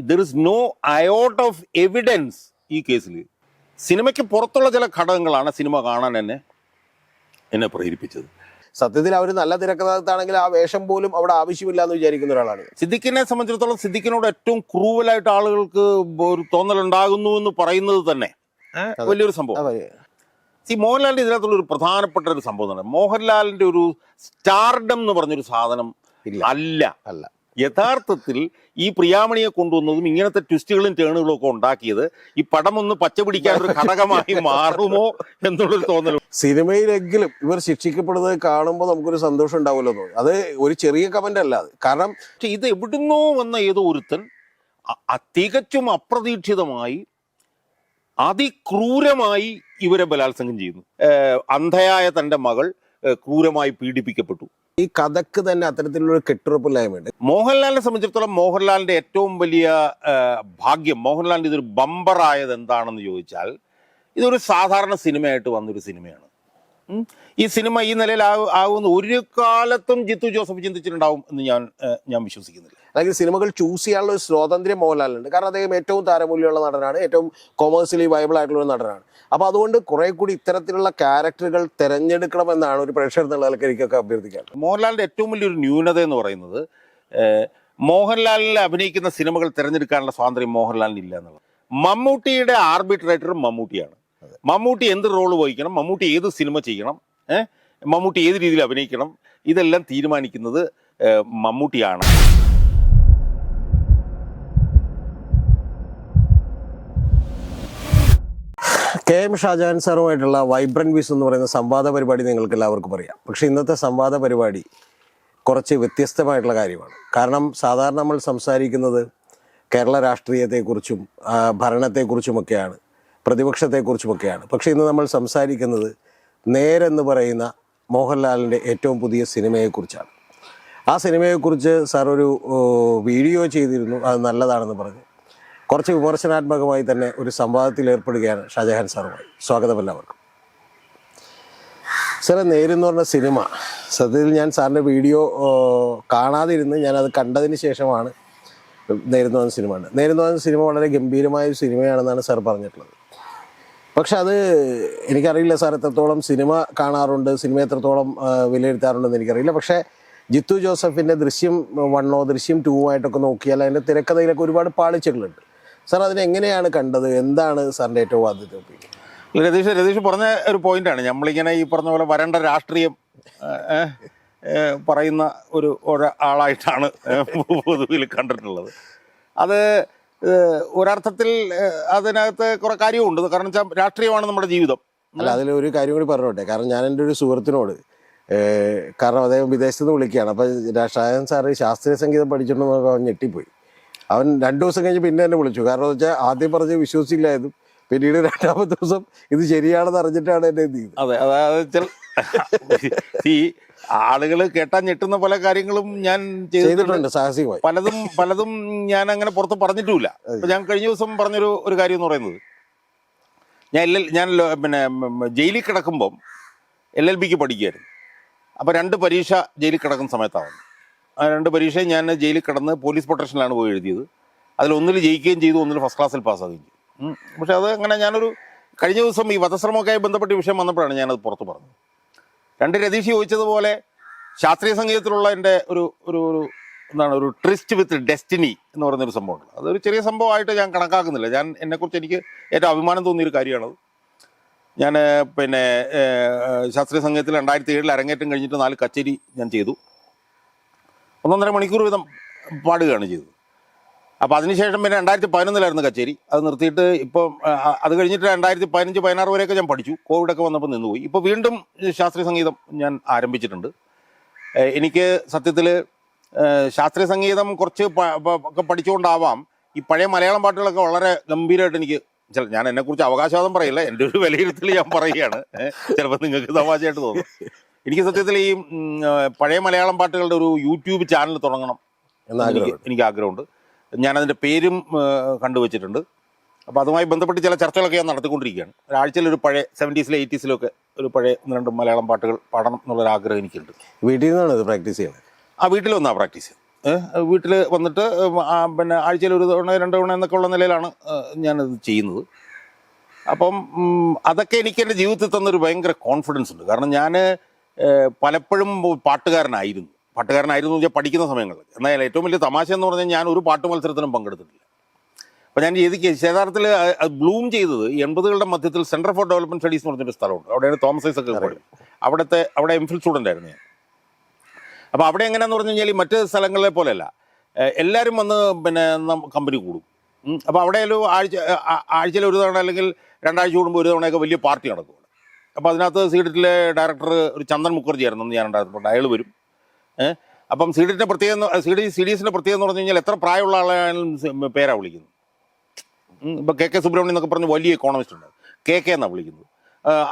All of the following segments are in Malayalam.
There is no iota of evidence ഈ കേസിൽ. സിനിമയ്ക്ക് പുറത്തുള്ള ചില ഘടകങ്ങളാണ് സിനിമ കാണാൻ എന്നെ പ്രേരിപ്പിച്ചത്. സത്യത്തിൽ അവർ നല്ല തിരക്കഥാകൃത്താണെങ്കിൽ ആ വേഷം പോലും അവിടെ ആവശ്യമില്ല എന്ന് വിചാരിക്കുന്ന ഒരാളാണ്. സിദ്ദിഖിനെ സംബന്ധിച്ചിടത്തോളം സിദ്ദിഖിനോട് ഏറ്റവും ക്രൂവലായിട്ട് ആളുകൾക്ക് ഒരു തോന്നലുണ്ടാകുന്നു എന്ന് പറയുന്നത് തന്നെ വലിയൊരു സംഭവം. മോഹൻലാലിന്റെ ഇതിനകത്തുള്ള ഒരു പ്രധാനപ്പെട്ട ഒരു സംഭവം തന്നെ, മോഹൻലാലിന്റെ ഒരു സ്റ്റാർഡം എന്ന് പറഞ്ഞൊരു സാധനം അല്ല. യഥാർത്ഥത്തിൽ ഈ പ്രിയാമണിയെ കൊണ്ടുവന്നതും ഇങ്ങനത്തെ ട്വിസ്റ്റുകളും ടേണുകളും ഒക്കെ ഉണ്ടാക്കിയത് ഈ പടം ഒന്ന് പച്ച പിടിക്കാനൊരു ഘടകമായി മാറുമോ എന്നുള്ളൊരു തോന്നലും. സിനിമയിലെങ്കിലും ഇവർ ശിക്ഷിക്കപ്പെടുന്നത് കാണുമ്പോൾ നമുക്കൊരു സന്തോഷം ഉണ്ടാവുമല്ലോ തോന്നി. അത് ഒരു ചെറിയ കമന്റ് അല്ല അത്. കാരണം ഇത് എവിടുന്നോ വന്ന ഏതോ ഒരുത്തൻ തികച്ചും അപ്രതീക്ഷിതമായി അതിക്രൂരമായി ഇവരെ ബലാത്സംഗം ചെയ്യുന്നു. അന്ധയായ തൻ്റെ മകൾ ക്രൂരമായി പീഡിപ്പിക്കപ്പെട്ടു. ഈ കഥക്ക് തന്നെ അത്തരത്തിലുള്ള കെട്ടുറപ്പില്ലായ്മയുണ്ട്. മോഹൻലാലിനെ സംബന്ധിച്ചിടത്തോളം മോഹൻലാലിന്റെ ഏറ്റവും വലിയ ഭാഗ്യം, മോഹൻലാലിന്റെ ഇതൊരു ബമ്പറായത് എന്താണെന്ന് ചോദിച്ചാൽ, ഇതൊരു സാധാരണ സിനിമയായിട്ട് വന്നൊരു സിനിമയാണ്. ഈ സിനിമ ഈ നിലയിൽ ആകുന്ന ഒരു കാലത്തും ജിത്തു ജോസഫ് ചിന്തിച്ചിട്ടുണ്ടാവും എന്ന് ഞാൻ വിശ്വസിക്കുന്നില്ല. അല്ലെങ്കിൽ സിനിമകൾ ചൂസ് ചെയ്യാനുള്ള ഒരു സ്വാതന്ത്ര്യം മോഹൻലാലുണ്ട്. കാരണം അദ്ദേഹം ഏറ്റവും താരമൂല്യമുള്ള നടനാണ്, ഏറ്റവും കൊമേഴ്സ്യലി വയബിൾ ആയിട്ടുള്ള ഒരു നടനാണ്. അപ്പോൾ അതുകൊണ്ട് കുറെ കൂടി ഇത്തരത്തിലുള്ള ക്യാരക്ടറുകൾ തിരഞ്ഞെടുക്കണമെന്നാണ് ഒരു പ്രേക്ഷകർ എന്നുള്ള നിലയ്ക്ക് എനിക്കൊക്കെ അഭ്യർത്ഥിക്കാൻ. മോഹൻലാലിന്റെ ഏറ്റവും വലിയൊരു ന്യൂനത എന്ന് പറയുന്നത്, മോഹൻലാലിൽ അഭിനയിക്കുന്ന സിനിമകൾ തിരഞ്ഞെടുക്കാനുള്ള സ്വാതന്ത്ര്യം മോഹൻലാലിന് ഇല്ല എന്നുള്ളത്. മമ്മൂട്ടിയുടെ ആർബിട്രേറ്ററും മമ്മൂട്ടിയാണ്. മമ്മൂട്ടി എന്ത് റോള് വഹിക്കണം, മമ്മൂട്ടി ഏത് സിനിമ ചെയ്യണം, മമ്മൂട്ടി ഏത് രീതിയിൽ അഭിനയിക്കണം, ഇതെല്ലാം തീരുമാനിക്കുന്നത് മമ്മൂട്ടിയാണ്. KM ഷാജഹാൻ സാറുമായിട്ടുള്ള വൈബ്രന്റ് വീസ് എന്ന് പറയുന്ന സംവാദ പരിപാടി നിങ്ങൾക്ക് എല്ലാവർക്കും അറിയാം. പക്ഷെ ഇന്നത്തെ സംവാദ പരിപാടി കുറച്ച് വ്യത്യസ്തമായിട്ടുള്ള കാര്യമാണ്. കാരണം സാധാരണ നമ്മൾ സംസാരിക്കുന്നത് കേരള രാഷ്ട്രീയത്തെക്കുറിച്ചും ഭരണത്തെക്കുറിച്ചുമൊക്കെയാണ്, പ്രതിപക്ഷത്തെക്കുറിച്ചുമൊക്കെയാണ്. പക്ഷെ ഇന്ന് നമ്മൾ സംസാരിക്കുന്നത് നേരെന്ന് പറയുന്ന മോഹൻലാലിൻ്റെ ഏറ്റവും പുതിയ സിനിമയെക്കുറിച്ചാണ്. ആ സിനിമയെക്കുറിച്ച് സാർ ഒരു വീഡിയോ ചെയ്തിരുന്നു, അത് നല്ലതാണെന്ന് പറഞ്ഞു. കുറച്ച് വിമർശനാത്മകമായി തന്നെ ഒരു സംവാദത്തിൽ ഏർപ്പെടുകയാണ് ഷാജഹാൻ സാറുമായി. സ്വാഗതം എല്ലാവർക്കും. സാറേ, നേരെന്ന് പറഞ്ഞ സിനിമ സത്യത്തിൽ ഞാൻ സാറിൻ്റെ വീഡിയോ കാണാതിരുന്ന് ഞാനത് കണ്ടതിന് ശേഷമാണ് നേരെന്ന് പറഞ്ഞ സിനിമ ഉണ്ട്. നേരെന്ന് പറഞ്ഞ സിനിമ വളരെ ഗംഭീരമായ ഒരു സിനിമയാണെന്നാണ് സാർ പറഞ്ഞിട്ടുള്ളത്. പക്ഷെ അത് എനിക്കറിയില്ല സാർ എത്രത്തോളം സിനിമ കാണാറുണ്ട്, സിനിമ എത്രത്തോളം വിലയിരുത്താറുണ്ടെന്ന് എനിക്കറിയില്ല. പക്ഷേ ജിത്തു ജോസഫിൻ്റെ ദൃശ്യം 1 ദൃശ്യം 2 നോക്കിയാൽ അതിൻ്റെ തിരക്കഥയിലൊക്കെ ഒരുപാട് പാളിച്ചകളുണ്ട്. സാർ അതിനെങ്ങനെയാണ് കണ്ടത്? എന്താണ് സാറിൻ്റെ ഏറ്റവും ആദ്യത്തെ ഒപ്പീനിയൻ? രതീഷ് പറഞ്ഞ ഒരു പോയിന്റാണ്. നമ്മളിങ്ങനെ ഈ പറഞ്ഞ പോലെ വരണ്ട രാഷ്ട്രീയം പറയുന്ന ഒരാളായിട്ടാണ് പൊതുവിൽ കണ്ടിട്ടുള്ളത്. അത് ഒരർത്ഥത്തിൽ അതിനകത്ത് കുറെ കാര്യമുണ്ട്. കാരണം വെച്ചാൽ രാഷ്ട്രീയമാണ് നമ്മുടെ ജീവിതം. അല്ല, അതിലൊരു കാര്യം കൂടി പറഞ്ഞോട്ടെ. കാരണം ഞാൻ എൻ്റെ ഒരു സുഹൃത്തിനോട്, കാരണം അദ്ദേഹം വിദേശത്ത് നിന്ന് വിളിക്കുകയാണ്, അപ്പം ഷാജഹാൻ സാറ് ശാസ്ത്രീയ സംഗീതം പഠിച്ചിട്ടുണ്ടെന്നൊക്കെ അവൻ ഞെട്ടിപ്പോയി. അവൻ 2 ദിവസം കഴിഞ്ഞ് പിന്നെ എന്നെ വിളിച്ചു. കാരണം എന്ന് വെച്ചാൽ ആദ്യം പറഞ്ഞ് വിശ്വസിച്ചില്ലായിരുന്നു, പിന്നീട് 2ാമത്തെ ദിവസം ഇത് ശരിയാണെന്ന് അറിഞ്ഞിട്ടാണ് എന്നെ എന്ത് ചെയ്തത്. അതെ, അതായത് ഈ ആളുകൾ കേട്ടാൻ ഞെട്ടുന്ന പല കാര്യങ്ങളും ഞാൻ ചെയ്തിട്ടുണ്ട് സാഹസികമായി. പലതും ഞാൻ അങ്ങനെ പുറത്ത് പറഞ്ഞിട്ടുമില്ല. ഇപ്പം ഞാൻ കഴിഞ്ഞ ദിവസം പറഞ്ഞൊരു കാര്യം എന്ന് പറയുന്നത്, ഞാൻ പിന്നെ ജയിലിൽ കിടക്കുമ്പം LLBക്ക് പഠിക്കുകയായിരുന്നു. അപ്പോൾ 2 പരീക്ഷ ജയിലിൽ കിടക്കുന്ന സമയത്താണ്. ആ 2 പരീക്ഷയും ഞാൻ ജയിലിൽ കിടന്ന് പോലീസ് പ്രൊട്ടക്ഷനിലാണ് പോയി എഴുതിയത്. അതിലൊന്നിൽ ജയിക്കുകയും ചെയ്തു, ഒന്നിൽ ഫസ്റ്റ് ക്ലാസ്സിൽ പാസ്സാകുകയും ചെയ്തു. പക്ഷെ അത് അങ്ങനെ കഴിഞ്ഞ ദിവസം ഈ വധശ്രമമൊക്കെയായി ബന്ധപ്പെട്ട വിഷയം വന്നപ്പോഴാണ് ഞാനത് പുറത്ത് പറഞ്ഞത്. 2 രതീഷ് ചോദിച്ചതുപോലെ ശാസ്ത്രീയ സംഗീതത്തിലുള്ള എൻ്റെ ഒരു ട്രിസ്റ്റ് വിത്ത് ഡെസ്റ്റിനി എന്ന് പറയുന്നൊരു സംഭവമുണ്ട്. അതൊരു ചെറിയ സംഭവമായിട്ട് ഞാൻ കണക്കാക്കുന്നില്ല. എന്നെക്കുറിച്ച് എനിക്ക് ഏറ്റവും അഭിമാനം തോന്നിയൊരു കാര്യമാണത്. ഞാൻ പിന്നെ ശാസ്ത്രീയ സംഗീതത്തിൽ 2007 അരങ്ങേറ്റം കഴിഞ്ഞിട്ട് 4 കച്ചേരി ഞാൻ ചെയ്തു. 1.5 മണിക്കൂർ വീതം പാടുകയാണ് ചെയ്തത്. അപ്പോൾ അതിനുശേഷം പിന്നെ 2011 കച്ചേരി. അത് നിർത്തിയിട്ട് ഇപ്പം അത് കഴിഞ്ഞിട്ട് 2015-16 വരെയൊക്കെ ഞാൻ പഠിച്ചു. കോവിഡൊക്കെ വന്നപ്പോൾ നിന്നുപോയി. ഇപ്പോൾ വീണ്ടും ശാസ്ത്രീയ സംഗീതം ഞാൻ ആരംഭിച്ചിട്ടുണ്ട്. എനിക്ക് സത്യത്തിൽ ശാസ്ത്രീയ സംഗീതം കുറച്ച് ഒക്കെ പഠിച്ചുകൊണ്ടാവാം ഈ പഴയ മലയാളം പാട്ടുകളൊക്കെ വളരെ ഗംഭീരമായിട്ട് എനിക്ക്, ഞാൻ എന്നെക്കുറിച്ച് അവകാശവാദം പറയില്ല, എൻ്റെ ഒരു വിലയിരുത്തൽ ഞാൻ പറയുകയാണ്. ചിലപ്പോൾ നിങ്ങൾക്ക് തമാശയായിട്ട് തോന്നും. എനിക്ക് സത്യത്തിൽ ഈ പഴയ മലയാളം പാട്ടുകളുടെ ഒരു യൂട്യൂബ് ചാനൽ തുടങ്ങണം എന്ന് എനിക്ക് ആഗ്രഹമുണ്ട്. ഞാനതിൻ്റെ പേരും കണ്ടുവച്ചിട്ടുണ്ട്. അപ്പോൾ അതുമായി ബന്ധപ്പെട്ട് ചില ചർച്ചകളൊക്കെ ഞാൻ നടത്തിക്കൊണ്ടിരിക്കുകയാണ്. ഒരാഴ്ചയിൽ ഒരു പഴയ 70s 80s ഒരു പഴയ 1-2 മലയാളം പാട്ടുകൾ പാടണം എന്നുള്ളൊരാഗ്രഹം എനിക്കുണ്ട്. വീട്ടിൽ നിന്നാണ് ഇത് പ്രാക്ടീസ് ചെയ്യുന്നത്? ആ, വീട്ടിലൊന്നാണ് പ്രാക്ടീസ് ചെയ്യുന്നത്. വീട്ടിൽ വന്നിട്ട് പിന്നെ ആഴ്ചയിൽ ഒരു തവണ 2 തവണ എന്നൊക്കെ ഉള്ള നിലയിലാണ് ഞാനത് ചെയ്യുന്നത്. അപ്പം അതൊക്കെ എനിക്ക് എൻ്റെ ജീവിതത്തിൽ തന്നൊരു ഭയങ്കര കോൺഫിഡൻസ് ഉണ്ട്. കാരണം ഞാൻ പലപ്പോഴും പാട്ടുകാരനായിരുന്നു എന്ന് വെച്ചാൽ പഠിക്കുന്ന സമയങ്ങളിൽ. എന്നാൽ ഏറ്റവും വലിയ തമാശ എന്ന് പറഞ്ഞാൽ ഞാൻ ഒരു പാട്ട് മത്സരത്തിനും പങ്കെടുത്തിട്ടില്ല. അപ്പോൾ ഞാൻ യഥാർത്ഥത്തിൽ ബ്ലൂം ചെയ്തത് 80കളുടെ മധ്യത്തിൽ സെൻറ്റർ ഫോർ ഡെവലപ്മെൻറ്റ് സ്റ്റഡീസ് എന്ന് പറഞ്ഞൊരു സ്ഥലമുണ്ട്. അവിടെയാണ് തോമസ് ഐസക് പഠിക്കും. അവിടെ എംഫിൽ സ്റ്റുഡൻ്റ് ആയിരുന്നു ഞാൻ. അപ്പോൾ അവിടെ എങ്ങനെയാണെന്ന് പറഞ്ഞു കഴിഞ്ഞാൽ മറ്റ് സ്ഥലങ്ങളിലെ പോലെയല്ല, എല്ലാവരും വന്ന് പിന്നെ കമ്പനി കൂടും. അപ്പോൾ അവിടെ ഒരു ആഴ്ചയിൽ ഒരു തവണ അല്ലെങ്കിൽ 2 ആഴ്ച കൂടുമ്പോൾ ഒരു തവണയൊക്കെ വലിയ പാർട്ടി നടക്കും. അപ്പോൾ അതിനകത്ത് സീഡിറ്റിലെ ഡയറക്ടർ ഒരു ചന്ദൻ മുഖർജി ആയിരുന്നു ഞാൻ ഉണ്ടായിരുന്നുണ്ട്. അയാൾ വരും. അപ്പം സീഡിറ്റിൻ്റെ പ്രത്യേകം CDSൻ്റെ പ്രത്യേകത എന്ന് പറഞ്ഞു കഴിഞ്ഞാൽ എത്ര പ്രായമുള്ള ആളായാലും പേരാണ് വിളിക്കുന്നത്. ഇപ്പോൾ KK സുബ്രഹ്മണ്യം എന്നൊക്കെ പറഞ്ഞ് വലിയ എക്കോണമിസ്റ്റ് ഉണ്ട്, KK എന്നാണ് വിളിക്കുന്നത്.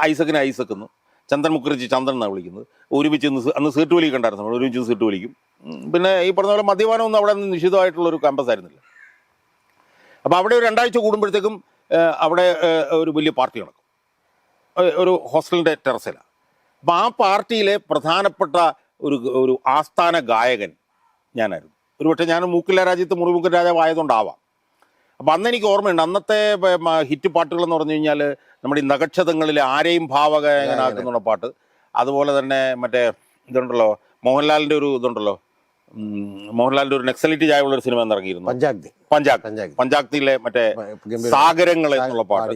ഐസക്കിന് ഐസക് എന്ന്, ചന്ദൻ മുഖർജി ചന്ദൻ എന്നാണ് വിളിക്കുന്നത്. ഒരുമിച്ച് അന്ന് സീറ്റ് വലി കണ്ടായിരുന്നു, നമ്മൾ ഒരുമിച്ച് സീറ്റ് വലിക്കും. പിന്നെ ഈ പറഞ്ഞ പോലെ മദ്യപാനമൊന്നും അവിടെ നിന്ന് നിഷിദ്ധമായിട്ടുള്ളൊരു ക്യാമ്പസ് ആയിരുന്നില്ല. അപ്പോൾ അവിടെ ഒരു 2 ആഴ്ച കൂടുമ്പോഴത്തേക്കും അവിടെ ഒരു വലിയ പാർട്ടി നടക്കും, ഒരു ഹോസ്റ്റലിൻ്റെ ടെറസിലാണ്. അപ്പോൾ ആ പാർട്ടിയിലെ പ്രധാനപ്പെട്ട ഒരു ആസ്ഥാന ഗായകൻ ഞാനായിരുന്നു. ഒരുപക്ഷെ ഞാൻ മൂക്കില്ല രാജ്യത്ത് മുറിമുക്കൻ രാജാവ് ആയതുകൊണ്ടാവാം. അപ്പോൾ അന്ന് എനിക്ക് ഓർമ്മയുണ്ട്, അന്നത്തെ ഹിറ്റ് പാട്ടുകൾ എന്ന് പറഞ്ഞു കഴിഞ്ഞാൽ നമ്മുടെ ഈ നഗക്ഷതങ്ങളിലെ ആരെയും ഭാവഗായകനാക്കുന്നുള്ള പാട്ട്, അതുപോലെ തന്നെ മറ്റേ ഇതുണ്ടല്ലോ മോഹൻലാലിൻ്റെ ഒരു ഇതുണ്ടല്ലോ, മോഹൻലാലിൻ്റെ ഒരു നെക്സലിറ്റി ചായവുള്ളൊരു സിനിമ ഇറങ്ങിയിരുന്നു, പഞ്ചാഗ്തിയിലെ മറ്റേ സാഗരങ്ങൾ എന്നുള്ള പാട്ട്.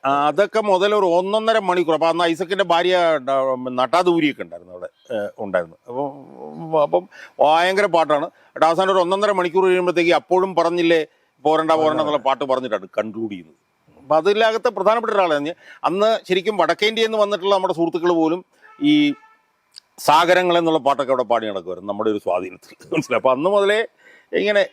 അതൊക്കെ മുതൽ ഒരു 1.5 മണിക്കൂർ. അപ്പോൾ അന്ന് ഐസക്കിൻ്റെ ഭാര്യ നട്ടാദൂരിയൊക്കെ ഉണ്ടായിരുന്നു അവിടെ ഉണ്ടായിരുന്നു. അപ്പം ഭയങ്കര പാട്ടാണ്. അവസാനം ഒരു 1.5 മണിക്കൂർ കഴിയുമ്പോഴത്തേക്ക് അപ്പോഴും പറഞ്ഞില്ലേ പോരണ്ട എന്നുള്ള പാട്ട് പറഞ്ഞിട്ടാണ് കൺക്ലൂഡ് ചെയ്യുന്നത്. അപ്പോൾ അതിലകത്ത് പ്രധാനപ്പെട്ട ഒരാളാണ്. അന്ന് ശരിക്കും വടക്കേന്ത്യയിൽ നിന്ന് വന്നിട്ടുള്ള നമ്മുടെ സുഹൃത്തുക്കൾ പോലും ഈ സാഗരങ്ങൾ എന്നുള്ള പാട്ടൊക്കെ അവിടെ പാടി നടക്കുമായിരുന്നു നമ്മുടെ ഒരു സ്വാധീനത്തിൽ, മനസ്സിലായി. അപ്പോൾ അന്ന് മുതലേ ഇങ്ങനെ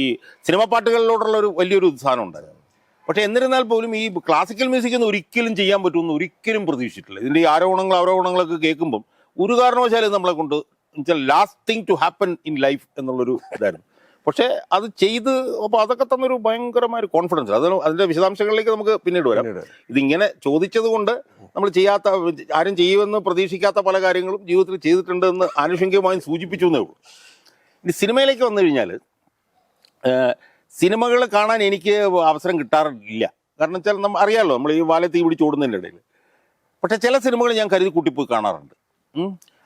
ഈ സിനിമാ പാട്ടുകളിലോട്ടുള്ള ഒരു വലിയൊരു ഉത്സാഹം ഉണ്ടായിരുന്നു. പക്ഷേ എന്നിരുന്നാൽ പോലും ഈ ക്ലാസിക്കൽ മ്യൂസിക് ഒന്നും ഒരിക്കലും ചെയ്യാൻ പറ്റുമെന്ന് ഒരിക്കലും പ്രതീക്ഷിച്ചിട്ടില്ല. ഇതിൻ്റെ ഈ അവരോഹണങ്ങളൊക്കെ കേൾക്കുമ്പം ഒരു കാരണവശാലും നമ്മളെ കൊണ്ട് എന്നുവെച്ചാൽ last thing to happen in life എന്നുള്ളൊരു ഇതായിരുന്നു. പക്ഷേ അത് ചെയ്ത് അപ്പോൾ അതൊക്കെ തന്നൊരു ഭയങ്കരമായൊരു കോൺഫിഡൻസ്. അതിൻ്റെ വിശദാംശങ്ങളിലേക്ക് നമുക്ക് പിന്നീട് വരാം. ഇതിങ്ങനെ ചോദിച്ചത് കൊണ്ട് നമ്മൾ ആരും ചെയ്യുമെന്ന് പ്രതീക്ഷിക്കാത്ത പല കാര്യങ്ങളും ജീവിതത്തിൽ ചെയ്തിട്ടുണ്ട് എന്ന് ആനുഷംഗികമായും സൂചിപ്പിച്ചു എന്നേ ഉള്ളൂ. ഇനി സിനിമയിലേക്ക് വന്നു കഴിഞ്ഞാൽ സിനിമകൾ കാണാൻ എനിക്ക് അവസരം കിട്ടാറില്ല. കാരണം വെച്ചാൽ അറിയാമല്ലോ, നമ്മൾ ഈ വാല തീ പിടിച്ച് ഓടുന്നതിൻ്റെ ഇടയിൽ. പക്ഷേ ചില സിനിമകൾ ഞാൻ കരുതി കൂട്ടിപ്പോയി കാണാറുണ്ട്.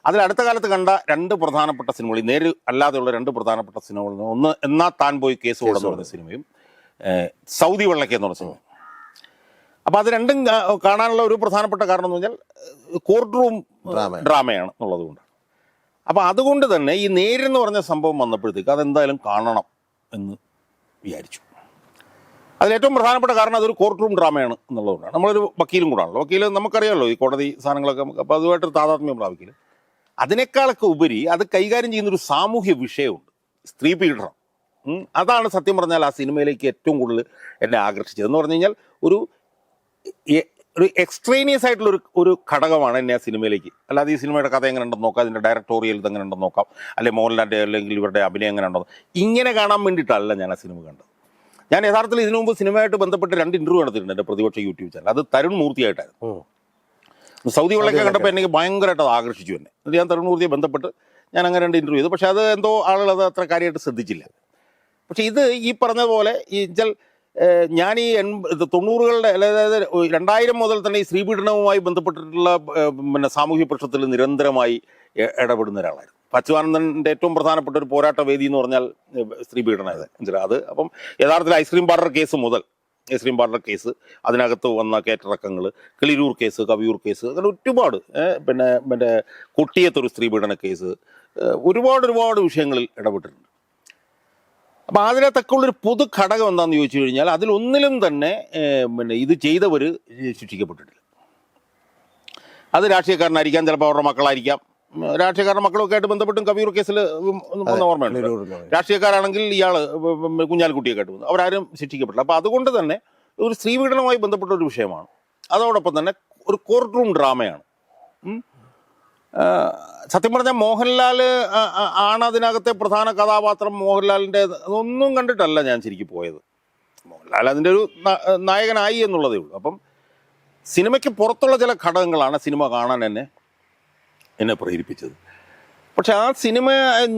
അതിൽ അടുത്ത കാലത്ത് കണ്ട 2 പ്രധാനപ്പെട്ട സിനിമകൾ, നേര് അല്ലാതെയുള്ള 2 പ്രധാനപ്പെട്ട സിനിമകൾ, ഒന്ന് എന്നാ താൻ പോയി കേസ് ഓടെന്ന് പറഞ്ഞ സിനിമയും സൗദി വെള്ളയ്ക്ക് എന്ന് പറഞ്ഞ സിനിമയും. അപ്പോൾ അത് രണ്ടും കാണാനുള്ള ഒരു പ്രധാനപ്പെട്ട കാരണം എന്ന് പറഞ്ഞാൽ കോർട്ട് റൂം ഡ്രാമയാണ് എന്നുള്ളത് കൊണ്ടാണ്. അപ്പോൾ അതുകൊണ്ട് തന്നെ ഈ നേരെന്ന് പറഞ്ഞ സംഭവം വന്നപ്പോഴത്തേക്ക് അതെന്തായാലും കാണണം എന്ന് വിചാരിച്ചു. അതിലേറ്റവും പ്രധാനപ്പെട്ട കാരണം അതൊരു കോർട്ട് റൂം ഡ്രാമയാണ് എന്നുള്ളതുകൊണ്ടാണ്. നമ്മളൊരു വക്കീലും കൂടാണല്ലോ, വക്കീൽ നമുക്കറിയാമല്ലോ ഈ കോടതി സാധനങ്ങളൊക്കെ നമുക്ക്, അപ്പോൾ അതുമായിട്ട് താതാത്മ്യം പ്രാപിക്കില്ല. അതിനേക്കാളൊക്കെ ഉപരി അത് കൈകാര്യം ചെയ്യുന്നൊരു സാമൂഹ്യ വിഷയമുണ്ട്, സ്ത്രീ പീഡനം. അതാണ് സത്യം പറഞ്ഞാൽ ആ സിനിമയിലേക്ക് ഏറ്റവും കൂടുതൽ എന്നെ ആകർഷിച്ചത്. എന്ന് പറഞ്ഞു കഴിഞ്ഞാൽ ഒരു എക്സ്ട്രേനിയസ് ആയിട്ടുള്ള ഒരു ഘടകമാണ് എന്നെ ആ സിനിമയിലേക്ക്. അല്ലാതെ ഈ സിനിമയുടെ കഥ എങ്ങനെ ഉണ്ടെന്ന് നോക്കാം, അതിൻ്റെ ഡയറക്ടോറിയൽ ഇതെങ്ങനെ ഉണ്ടെന്ന് നോക്കാം, അല്ലെങ്കിൽ മോഹൻലാലിൻ്റെ അല്ലെങ്കിൽ ഇവരുടെ അഭിനയം എങ്ങനെ ഉണ്ടെന്ന് ഇങ്ങനെ കാണാൻ വേണ്ടിയിട്ടല്ല ഞാൻ ആ സിനിമ കണ്ടത്. ഞാൻ യഥാർത്ഥത്തിൽ ഇതിനു മുമ്പ് സിനിമയായിട്ട് ബന്ധപ്പെട്ട് 2 ഇൻ്റർവ്യൂ നടത്തിയിട്ടുണ്ട് എൻ്റെ പ്രതിപക്ഷ യൂട്യൂബ് ചാനൽ. അത് തരുൺ മൂർത്തിയായിട്ടായിരുന്നു. സൗദി വെള്ളയ്ക്ക് കണ്ടപ്പോൾ എനിക്ക് ഭയങ്കരമായിട്ട് അത് ആകർഷിച്ചു എന്നെ. എന്നിട്ട് ഞാൻ തരുൺ മൂർത്തിയെ ബന്ധപ്പെട്ട് ഞാൻ അങ്ങനെ 2 ഇൻ്റർവ്യൂ ചെയ്തു. പക്ഷേ അത് എന്തോ ആളുകൾ അത് അത്ര കാര്യമായിട്ട് ശ്രദ്ധിച്ചില്ല. പക്ഷേ ഇത് ഈ പറഞ്ഞ പോലെ ഈ വെച്ചാൽ ഞാൻ ഈ 90കളുടെ അതായത് 2000 മുതൽ തന്നെ ഈ സ്ത്രീപീഡനവുമായി ബന്ധപ്പെട്ടിട്ടുള്ള പിന്നെ സാമൂഹ്യ പ്രശ്നത്തിൽ നിരന്തരമായി ഇടപെടുന്ന ഒരാളായിരുന്നു. അച്യുതാനന്ദൻ്റെ ഏറ്റവും പ്രധാനപ്പെട്ട ഒരു പോരാട്ട വേദി എന്ന് പറഞ്ഞാൽ സ്ത്രീപീഡനമായത്. അത് അപ്പം യഥാർത്ഥത്തിൽ ഐസ്ക്രീം പാർലർ കേസ് മുതൽ കേസ്, അതിനകത്ത് വന്ന കയറ്റിറക്കങ്ങൾ, കിളിരൂർ കേസ്, കവിയൂർ കേസ്, അങ്ങനെ ഒരുപാട് പിന്നെ കൊട്ടിയത്തൊരു സ്ത്രീപീഡന കേസ്, ഒരുപാട് വിഷയങ്ങളിൽ ഇടപെട്ടിട്ടുണ്ട്. അപ്പോൾ അതിനകത്തൊക്കെ ഉള്ളൊരു പൊതു ഘടകം എന്താണെന്ന് ചോദിച്ചു കഴിഞ്ഞാൽ അതിലൊന്നിലും തന്നെ പിന്നെ ഇത് ചെയ്തവർ ശിക്ഷിക്കപ്പെട്ടിട്ടില്ല. അത് രാഷ്ട്രീയക്കാരനായിരിക്കാം, ചിലപ്പോൾ അവരുടെ മക്കളായിരിക്കാം. രാഷ്ട്രീയക്കാരുടെ മക്കളൊക്കെ ആയിട്ട് ബന്ധപ്പെട്ടും കവിയൂർ കേസിൽ ഓർമ്മയുണ്ട്. രാഷ്ട്രീയക്കാരാണെങ്കിൽ ഇയാൾ കുഞ്ഞാലിക്കുട്ടിയൊക്കെ ആയിട്ട് വന്നു, അവരാരും ശിക്ഷിക്കപ്പെട്ടില്ല. അപ്പോൾ അതുകൊണ്ട് തന്നെ ഒരു സ്ത്രീപീഡനവുമായി ബന്ധപ്പെട്ട ഒരു വിഷയമാണ്. അതോടൊപ്പം തന്നെ ഒരു കോർട്ട് റൂം ഡ്രാമയാണ്. സത്യം പറഞ്ഞാൽ മോഹൻലാൽ ആണ് അതിനകത്തെ പ്രധാന കഥാപാത്രം. മോഹൻലാലിൻ്റെ അതൊന്നും കണ്ടിട്ടല്ല ഞാൻ ശരിക്കും പോയത്. മോഹൻലാൽ അതിൻ്റെ ഒരു നായകനായി എന്നുള്ളതേ ഉള്ളൂ. അപ്പം സിനിമയ്ക്ക് പുറത്തുള്ള ചില ഘടകങ്ങളാണ് സിനിമ കാണാൻ എന്നെ പ്രേരിപ്പിച്ചത്. പക്ഷെ ആ സിനിമ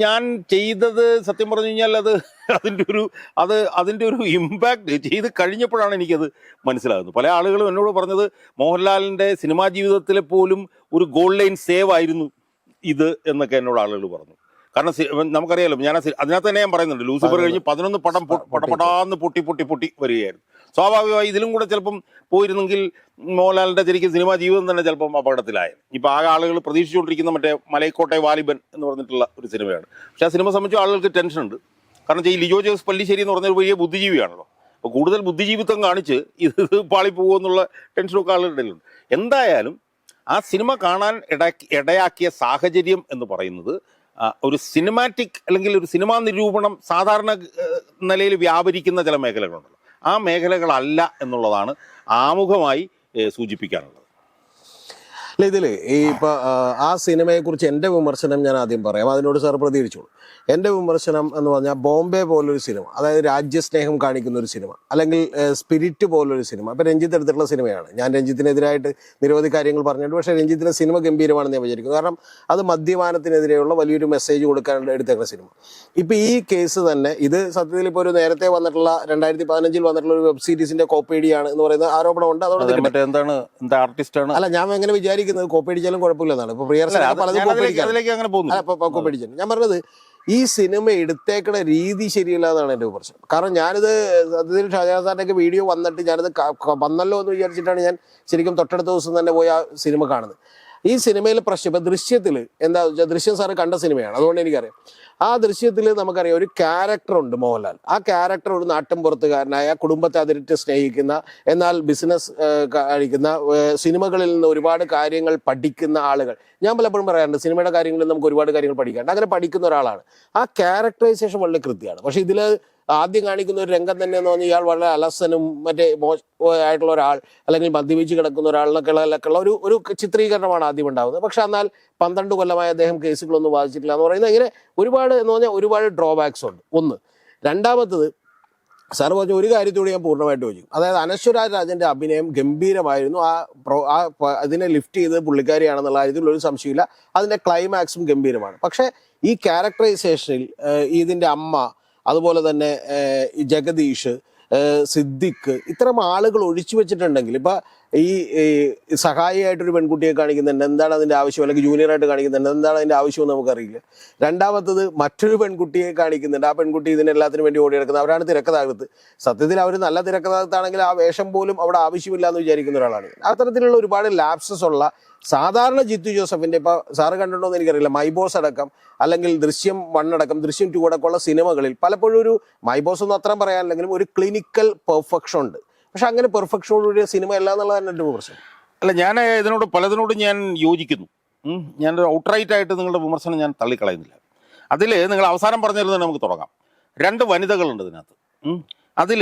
ഞാൻ ചെയ്തത് സത്യം പറഞ്ഞു കഴിഞ്ഞാൽ അതിൻ്റെ ഒരു ഇമ്പാക്റ്റ് ചെയ്ത് കഴിഞ്ഞപ്പോഴാണ് എനിക്കത് മനസ്സിലാകുന്നത്. പല ആളുകളും എന്നോട് പറഞ്ഞത് മോഹൻലാലിൻ്റെ സിനിമാ ജീവിതത്തിലെ പോലും ഒരു ഗോൾഡ് ലൈൻ സേവ് ആയിരുന്നു ഇത് എന്നൊക്കെ എന്നോട് ആളുകൾ പറഞ്ഞു. കാരണം നമുക്കറിയാലോ, ഞാൻ അതിനകത്ത് തന്നെ ഞാൻ പറയുന്നുണ്ട്, ലൂസിഫർ കഴിഞ്ഞ് 11 പടം പടപടാന്ന് പൊട്ടി വരികയായിരുന്നു. സ്വാഭാവികമായി ഇതിലും കൂടെ ചിലപ്പം പോയിരുന്നെങ്കിൽ മോഹൻലാലിൻ്റെ ശരിക്കും സിനിമാ ജീവിതം തന്നെ ചിലപ്പം അപകടത്തിലായത്. ഇപ്പോൾ ആകെ ആളുകൾ പ്രതീക്ഷിച്ചുകൊണ്ടിരിക്കുന്ന മറ്റേ മലൈക്കോട്ടെ വാലിബൻ എന്ന് പറഞ്ഞിട്ടുള്ള ഒരു സിനിമയാണ്. പക്ഷേ ആ സിനിമ സംബന്ധിച്ച് ആളുകൾക്ക് ടെൻഷനുണ്ട്. കാരണം ഈ ലിജോ ജോസ് പല്ലിശ്ശേരി എന്ന് പറഞ്ഞൊരു വലിയ ബുദ്ധിജീവിയാണല്ലോ. അപ്പോൾ കൂടുതൽ ബുദ്ധിജീവിത്വം കാണിച്ച് ഇത് പാളിപ്പോകുമെന്നുള്ള ടെൻഷനൊക്കെ ആളുകളുടെ ഇടയിലുണ്ട്. എന്തായാലും ആ സിനിമ കാണാൻ ഇടയാക്കിയ സാഹചര്യം എന്ന് പറയുന്നത് ഒരു സിനിമാറ്റിക് അല്ലെങ്കിൽ ഒരു സിനിമാ നിരൂപണം സാധാരണ നിലയിൽ വ്യാപരിക്കുന്ന ചില മേഖലകളുണ്ടല്ലോ, ആ മേഖലകളല്ല എന്നുള്ളതാണ് ആമുഖമായി സൂചിപ്പിക്കാനുള്ളത്. അല്ല, ഇതിൽ ഇപ്പോൾ ആ സിനിമയെക്കുറിച്ച് എൻ്റെ വിമർശനം ഞാൻ ആദ്യം പറയാം, അതിനോട് സാർ പ്രതികരിച്ചോളൂ. എൻ്റെ വിമർശനം എന്ന് പറഞ്ഞാൽ ബോംബെ പോലൊരു സിനിമ, അതായത് രാജ്യസ്നേഹം കാണിക്കുന്ന ഒരു സിനിമ, അല്ലെങ്കിൽ സ്പിരിറ്റ് പോലൊരു സിനിമ. ഇപ്പം രഞ്ജിത്ത് എടുത്തിട്ടുള്ള സിനിമയാണ്. ഞാൻ രഞ്ജിത്തിനെതിരായിട്ട് നിരവധി കാര്യങ്ങൾ പറഞ്ഞിട്ടുണ്ട്, പക്ഷേ രഞ്ജിത്തിൻ്റെ സിനിമ ഗംഭീരമാണെന്ന് ഞാൻ വിചാരിക്കുന്നു. കാരണം അത് മദ്യപാനത്തിനെതിരെയുള്ള വലിയൊരു മെസ്സേജ് കൊടുക്കാൻ എടുത്തേക്കുന്ന സിനിമ. ഇപ്പം ഈ കേസ് തന്നെ ഇത് സത്യത്തിൽ ഇപ്പോൾ ഒരു നേരത്തെ വന്നിട്ടുള്ള 2015 വന്നിട്ടുള്ള ഒരു വെബ് സീരീസിൻ്റെ കോപ്പേഡിയാണ് എന്ന് പറയുന്ന ആരോപണമുണ്ട്. അതോടെ എന്താണ് ആർട്ടിസ്റ്റാണ് അല്ല, ഞാൻ എങ്ങനെ വിചാരിക്കുന്നത് കോപ്പേടിച്ചാലും കുഴപ്പമില്ലെന്നാണ്. ഇപ്പോൾ പ്രിയർ പലതും കോപ്പേടിച്ചാലും ഞാൻ പറഞ്ഞത് ഈ സിനിമ എടുത്തേക്കണ രീതി ശരിയല്ല എന്നാണ് എൻ്റെ വിമർശനം. കാരണം ഞാനിത് സത്യത്തിൽ ഷാജഹാൻ സാറിൻ്റെയൊക്കെ വീഡിയോ വന്നിട്ട് ഞാനിത് വന്നല്ലോ എന്ന് വിചാരിച്ചിട്ടാണ് ഞാൻ ശരിക്കും തൊട്ടടുത്ത ദിവസം തന്നെ പോയി ആ സിനിമ കാണുന്നത്. ഈ സിനിമയിൽ പ്രശ്നം ഇപ്പം ദൃശ്യത്തിൽ എന്താ വെച്ചാൽ, ദൃശ്യം സാറ് കണ്ട സിനിമയാണ്, അതുകൊണ്ട് എനിക്കറിയാം. ആ ദൃശ്യത്തിൽ നമുക്കറിയാം ഒരു ക്യാരക്ടറുണ്ട് മോഹൻലാൽ. ആ ക്യാരക്ടർ ഒരു നാട്ടിൻപുറത്തുകാരനായ, കുടുംബത്തെ അതിരിട്ട് സ്നേഹിക്കുന്ന, എന്നാൽ ബിസിനസ് കഴിക്കുന്ന, സിനിമകളിൽ നിന്ന് ഒരുപാട് കാര്യങ്ങൾ പഠിക്കുന്ന ആളുകൾ. ഞാൻ പലപ്പോഴും പറയാറുണ്ട്, സിനിമയുടെ കാര്യങ്ങളിൽ നമുക്ക് ഒരുപാട് കാര്യങ്ങൾ പഠിക്കാറുണ്ട്. അങ്ങനെ പഠിക്കുന്ന ഒരാളാണ്. ആ ക്യാരക്ടറൈസേഷൻ വളരെ കൃത്യമാണ്. പക്ഷേ ഇതിൽ ആദ്യം കാണിക്കുന്ന ഒരു രംഗം തന്നെ എന്ന് പറഞ്ഞാൽ ഇയാൾ വളരെ അലസനും മറ്റേ ആയിട്ടുള്ള ഒരാൾ, അല്ലെങ്കിൽ മദ്യപിച്ച് കിടക്കുന്ന ഒരാളിനൊക്കെ ഉള്ള ഒരു ചിത്രീകരണമാണ് ആദ്യം ഉണ്ടാകുന്നത്. പക്ഷെ എന്നാൽ 12 കൊല്ലമായി അദ്ദേഹം കേസുകളൊന്നും വാദിച്ചിട്ടില്ല എന്ന് പറയുന്നത് ഇങ്ങനെ ഒരുപാട് എന്ന് പറഞ്ഞാൽ ഒരുപാട് ഡ്രോബാക്സ് ഉണ്ട്. ഒന്ന്. രണ്ടാമത്തത്, സാർ പറഞ്ഞ ഒരു കാര്യത്തോട് ഞാൻ പൂർണ്ണമായിട്ട് യോജിക്കും. അതായത് അനശ്വര രാജൻ്റെ അഭിനയം ഗംഭീരമായിരുന്നു. അതിനെ ലിഫ്റ്റ് ചെയ്തത് പുള്ളിക്കാരിയാണെന്നുള്ള കാര്യത്തിൽ ഒരു സംശയമില്ല. അതിൻ്റെ ക്ലൈമാക്സും ഗംഭീരമാണ്. പക്ഷേ ഈ ക്യാരക്ടറൈസേഷനിൽ ഇതിൻ്റെ അമ്മ, അതുപോലെ തന്നെ ഈ ജഗദീഷ്, സിദ്ദിഖ്, ഇത്തരം ആളുകൾ ഒഴിച്ചു വെച്ചിട്ടുണ്ടെങ്കിൽ ഇപ്പം ഈ സഹായിയായിട്ടൊരു പെൺകുട്ടിയെ കാണിക്കുന്നുണ്ട്, എന്താണ് അതിൻ്റെ ആവശ്യം, അല്ലെങ്കിൽ ജൂനിയറായിട്ട് കാണിക്കുന്നുണ്ട്, എന്താണ് അതിൻ്റെ ആവശ്യമെന്ന് നമുക്കറിയില്ല. രണ്ടാമത്തത് മറ്റൊരു പെൺകുട്ടിയെ കാണിക്കുന്നുണ്ട്, ആ പെൺകുട്ടി ഇതിനെല്ലാത്തിനും വേണ്ടി ഓടിയെടുക്കുന്നത്, അവരാണ് തിരക്കഥാകൃത്ത്. സത്യത്തിൽ അവർ നല്ല തിരക്കഥാകൃത്താണെങ്കിൽ ആ വേഷം പോലും അവിടെ ആവശ്യമില്ല എന്ന് വിചാരിക്കുന്ന ഒരാളാണ്. അത്തരത്തിലുള്ള ഒരുപാട് ലാപ്സസ് ഉള്ള സാധാരണ ജിത്തു ജോസഫിൻ്റെ, ഇപ്പോൾ സാറ് കണ്ടിട്ടുണ്ടോ എന്ന് എനിക്കറിയില്ല, മൈബോസ് അടക്കം, അല്ലെങ്കിൽ ദൃശ്യം 1 അടക്കം, ദൃശ്യം 2 അടക്കമുള്ള സിനിമകളിൽ പലപ്പോഴും ഒരു മൈബോസ് ഒന്നും അത്രയും പറയാനില്ലെങ്കിലും ഒരു ക്ലിനിക്കൽ പെർഫെക്ഷൻ ഉണ്ട്. പക്ഷെ അങ്ങനെ പെർഫെക്ഷനോടുകൂടിയ സിനിമ അല്ല എന്നുള്ളതാണ് എൻ്റെ വിമർശനം. അല്ല, ഞാൻ പലതിനോടും ഞാൻ യോജിക്കുന്നു. ഞാനൊരു ഔട്ട്റൈറ്റ് ആയിട്ട് നിങ്ങളുടെ വിമർശനം ഞാൻ തള്ളിക്കളയുന്നില്ല. അതിൽ നിങ്ങൾ അവസാനം പറഞ്ഞതിൽ തന്നെ നമുക്ക് തുടങ്ങാം. 2 വനിതകളുണ്ട് ഇതിനകത്ത്. അതിൽ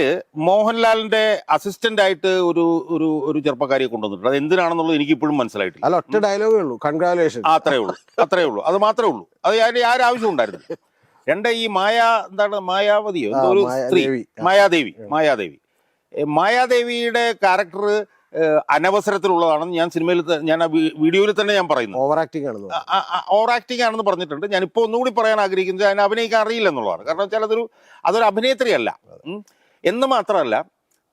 മോഹൻലാലിൻ്റെ അസിസ്റ്റൻ്റായിട്ട് ഒരു ചെറുപ്പക്കാരിയെ കൊണ്ടുവന്നിട്ടുണ്ട്. അത് എന്തിനാണെന്നുള്ളത് എനിക്ക് ഇപ്പോഴും മനസ്സിലായിട്ടില്ല. അല്ല, ഒറ്റ ഡയലോഗേ ഉള്ളൂ, കൺഗ്രാജുലേഷൻ, അത്രേ ഉള്ളൂ. അത് മാത്രമേ ഉള്ളൂ. അത് ആരും ആവശ്യം ഉണ്ടായിരുന്നില്ല. 2 ഈ മായാവതിയോ എന്തോ ഒരു സ്ത്രീ, മായാദേവി മായാദേവിയുടെ ക്യാരക്ടർ അനവസരത്തിലുള്ളതാണെന്ന് ഞാൻ സിനിമയിൽ, ഞാൻ ആ വീഡിയോയിൽ തന്നെ ഞാൻ പറയുന്നു. ഓവർ ആക്ടിങ് ആണെന്ന് പറഞ്ഞിട്ടുണ്ട്. ഞാനിപ്പോൾ ഒന്നുകൂടി പറയാൻ ആഗ്രഹിക്കുന്നത് അതിനെ അഭിനയിക്കാൻ അറിയില്ല എന്നുള്ളതാണ്. കാരണം വെച്ചാൽ അതൊരു അഭിനേത്രിയല്ല എന്ന് മാത്രമല്ല,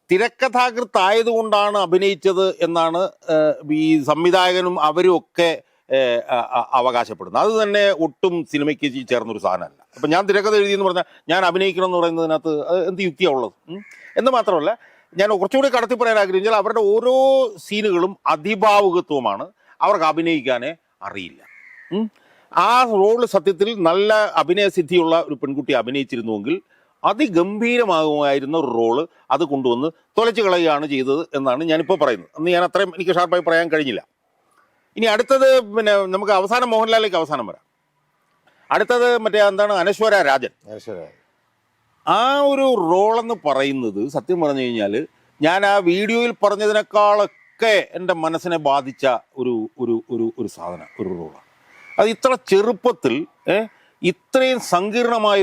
തിരക്കഥാകൃത്തായതുകൊണ്ടാണ് അഭിനയിച്ചത് എന്നാണ് ഈ സംവിധായകനും അവരും ഒക്കെ അവകാശപ്പെടുന്നത്. അത് തന്നെ ഒട്ടും സിനിമയ്ക്ക് ചേർന്നൊരു സാധനമല്ല. അപ്പം ഞാൻ തിരക്കഥ എഴുതിയെന്ന് പറഞ്ഞാൽ ഞാൻ അഭിനയിക്കണം എന്ന് പറയുന്നതിനകത്ത് എന്ത് യുക്തിയാണ് ഉള്ളത്? എന്ന് മാത്രമല്ല, ഞാൻ കുറച്ചുകൂടി കടത്തി പറയാൻ ആഗ്രഹിച്ചാൽ അവരുടെ ഓരോ സീനുകളും അതിഭാവുകത്വമാണ്. അവർക്ക് അഭിനയിക്കാനേ അറിയില്ല. ആ റോള് സത്യത്തിൽ നല്ല അഭിനയസിദ്ധിയുള്ള ഒരു പെൺകുട്ടി അഭിനയിച്ചിരുന്നുവെങ്കിൽ അതിഗംഭീരമാകുമായിരുന്ന ഒരു റോള് അത് കൊണ്ടുവന്ന് തുലച്ചു കളയുകയാണ് ചെയ്തത് എന്നാണ് ഞാനിപ്പോൾ പറയുന്നത്. അന്ന് ഞാൻ അത്രയും എനിക്ക് ഷാർപ്പായി പറയാൻ കഴിഞ്ഞില്ല. ഇനി അടുത്തത് നമുക്ക് അവസാനം മോഹൻലാലിലേക്ക് അവസാനം വരാം. അടുത്തത് അനശ്വര രാജൻ. ആ ഒരു റോളെന്ന് പറയുന്നത് സത്യം പറഞ്ഞു കഴിഞ്ഞാൽ ഞാൻ ആ വീഡിയോയിൽ പറഞ്ഞതിനേക്കാളൊക്കെ എൻ്റെ മനസ്സിനെ ബാധിച്ച ഒരു സാധനം, ഒരു റോളാണ്. അത് ഇത്ര ചെറുപ്പത്തിൽ ഇത്രയും സങ്കീർണമായ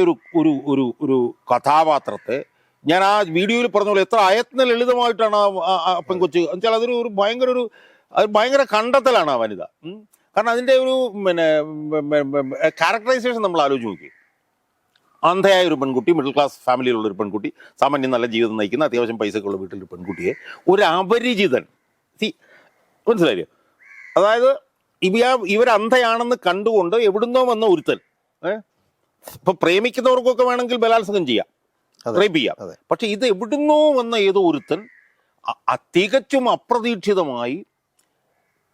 ഒരു കഥാപാത്രത്തെ ഞാൻ ആ വീഡിയോയിൽ പറഞ്ഞ പോലെ എത്ര അയത്ന ലളിതമായിട്ടാണ് ആ പെൺകൊച്ച് വെച്ചാൽ അതൊരു ഭയങ്കര കണ്ടെത്തലാണ് ആ വനിത. കാരണം അതിൻ്റെ ഒരു പിന്നെ ക്യാരക്ടറൈസേഷൻ നമ്മൾ ആലോചിച്ച് നോക്കി. അന്ധയായ ഒരു പെൺകുട്ടി, മിഡിൽ ക്ലാസ് ഫാമിലിയിലുള്ള ഒരു പെൺകുട്ടി, സാമാന്യം നല്ല ജീവിതം നയിക്കുന്ന അത്യാവശ്യം പൈസക്കുള്ള വീട്ടിലൊരു പെൺകുട്ടിയെ ഒരു അപരിചിതൻ, മനസ്സിലായില്ലേ, അതായത് ഇവർ അന്ധയാണെന്ന് കണ്ടുകൊണ്ട് എവിടുന്നോ വന്ന ഒരുത്തൻ, ഇപ്പൊ പ്രേമിക്കുന്നവർക്കൊക്കെ വേണമെങ്കിൽ ബലാത്സംഗം ചെയ്യാം, റേപ്പ് ചെയ്യാം. പക്ഷെ ഇത് എവിടുന്നോ വന്ന ഏതോ ഒരുത്തൻ തികച്ചും അപ്രതീക്ഷിതമായി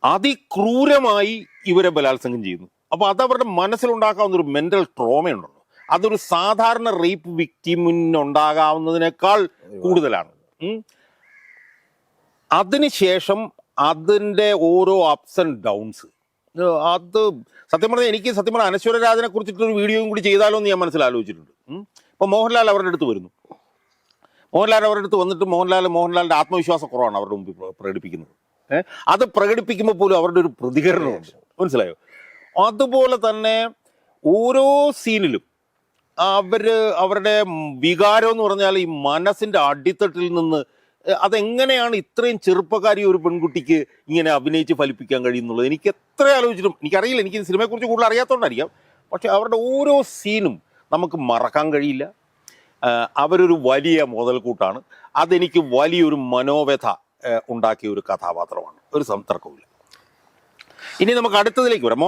അതിക്രൂരമായി ഇവരെ ബലാത്സംഗം ചെയ്യുന്നു. അപ്പൊ അതവരുടെ മനസ്സിലുണ്ടാക്കാവുന്ന ഒരു മെന്റൽ ട്രോമയുണ്ടല്ലോ, അതൊരു സാധാരണ റേപ്പ് വിക്ടിമിനുണ്ടാകാവുന്നതിനേക്കാൾ കൂടുതലാണ്. അതിനുശേഷം അതിൻ്റെ ഓരോ അപ്സ് ആൻഡ് ഡൗൺസ്, അത് സത്യം പറഞ്ഞാൽ അനശ്വര രാജനെ കുറിച്ചിട്ടൊരു വീഡിയോയും കൂടി ചെയ്താലോ എന്ന് ഞാൻ മനസ്സിലാലോചിച്ചിട്ടുണ്ട്. ഇപ്പൊ മോഹൻലാൽ അവരുടെ അടുത്ത് വരുന്നു, മോഹൻലാൽ അവരുടെ അടുത്ത് വന്നിട്ട് മോഹൻലാലിന്റെ ആത്മവിശ്വാസ കുറവാണ് അവരുടെ മുമ്പിൽ പ്രകടിപ്പിക്കുന്നത്. അത് പ്രകടിപ്പിക്കുമ്പോൾ പോലും അവരുടെ ഒരു പ്രതികരണമുണ്ട്, മനസ്സിലായോ? അതുപോലെ തന്നെ ഓരോ സീനിലും അവരുടെ വികാരം എന്ന് പറഞ്ഞാൽ ഈ മനസ്സിന്റെ അടിത്തട്ടിൽ നിന്ന് അതെങ്ങനെയാണ് ഇത്രയും ചെറുപ്പക്കാരി ഒരു പെൺകുട്ടിക്ക് ഇങ്ങനെ അഭിനയിച്ച് ഫലിപ്പിക്കാൻ കഴിയുന്നുള്ളത് എനിക്ക് എത്ര ആലോചിച്ചിട്ടും എനിക്കറിയില്ല. എനിക്ക് സിനിമയെക്കുറിച്ച് കൂടുതൽ അറിയാത്തതുകൊണ്ടായിരിക്കാം. പക്ഷെ അവരുടെ ഓരോ സീനും നമുക്ക് മറക്കാൻ കഴിയില്ല. അവരൊരു വലിയ മുതൽക്കൂട്ടാണ്. അതെനിക്ക് വലിയൊരു മനോവ്യഥ ഉണ്ടാക്കിയ ഒരു കഥാപാത്രമാണ്, ഒരു തർക്കവുമില്ല. ഇനി നമുക്ക് അടുത്തതിലേക്ക് വരാം.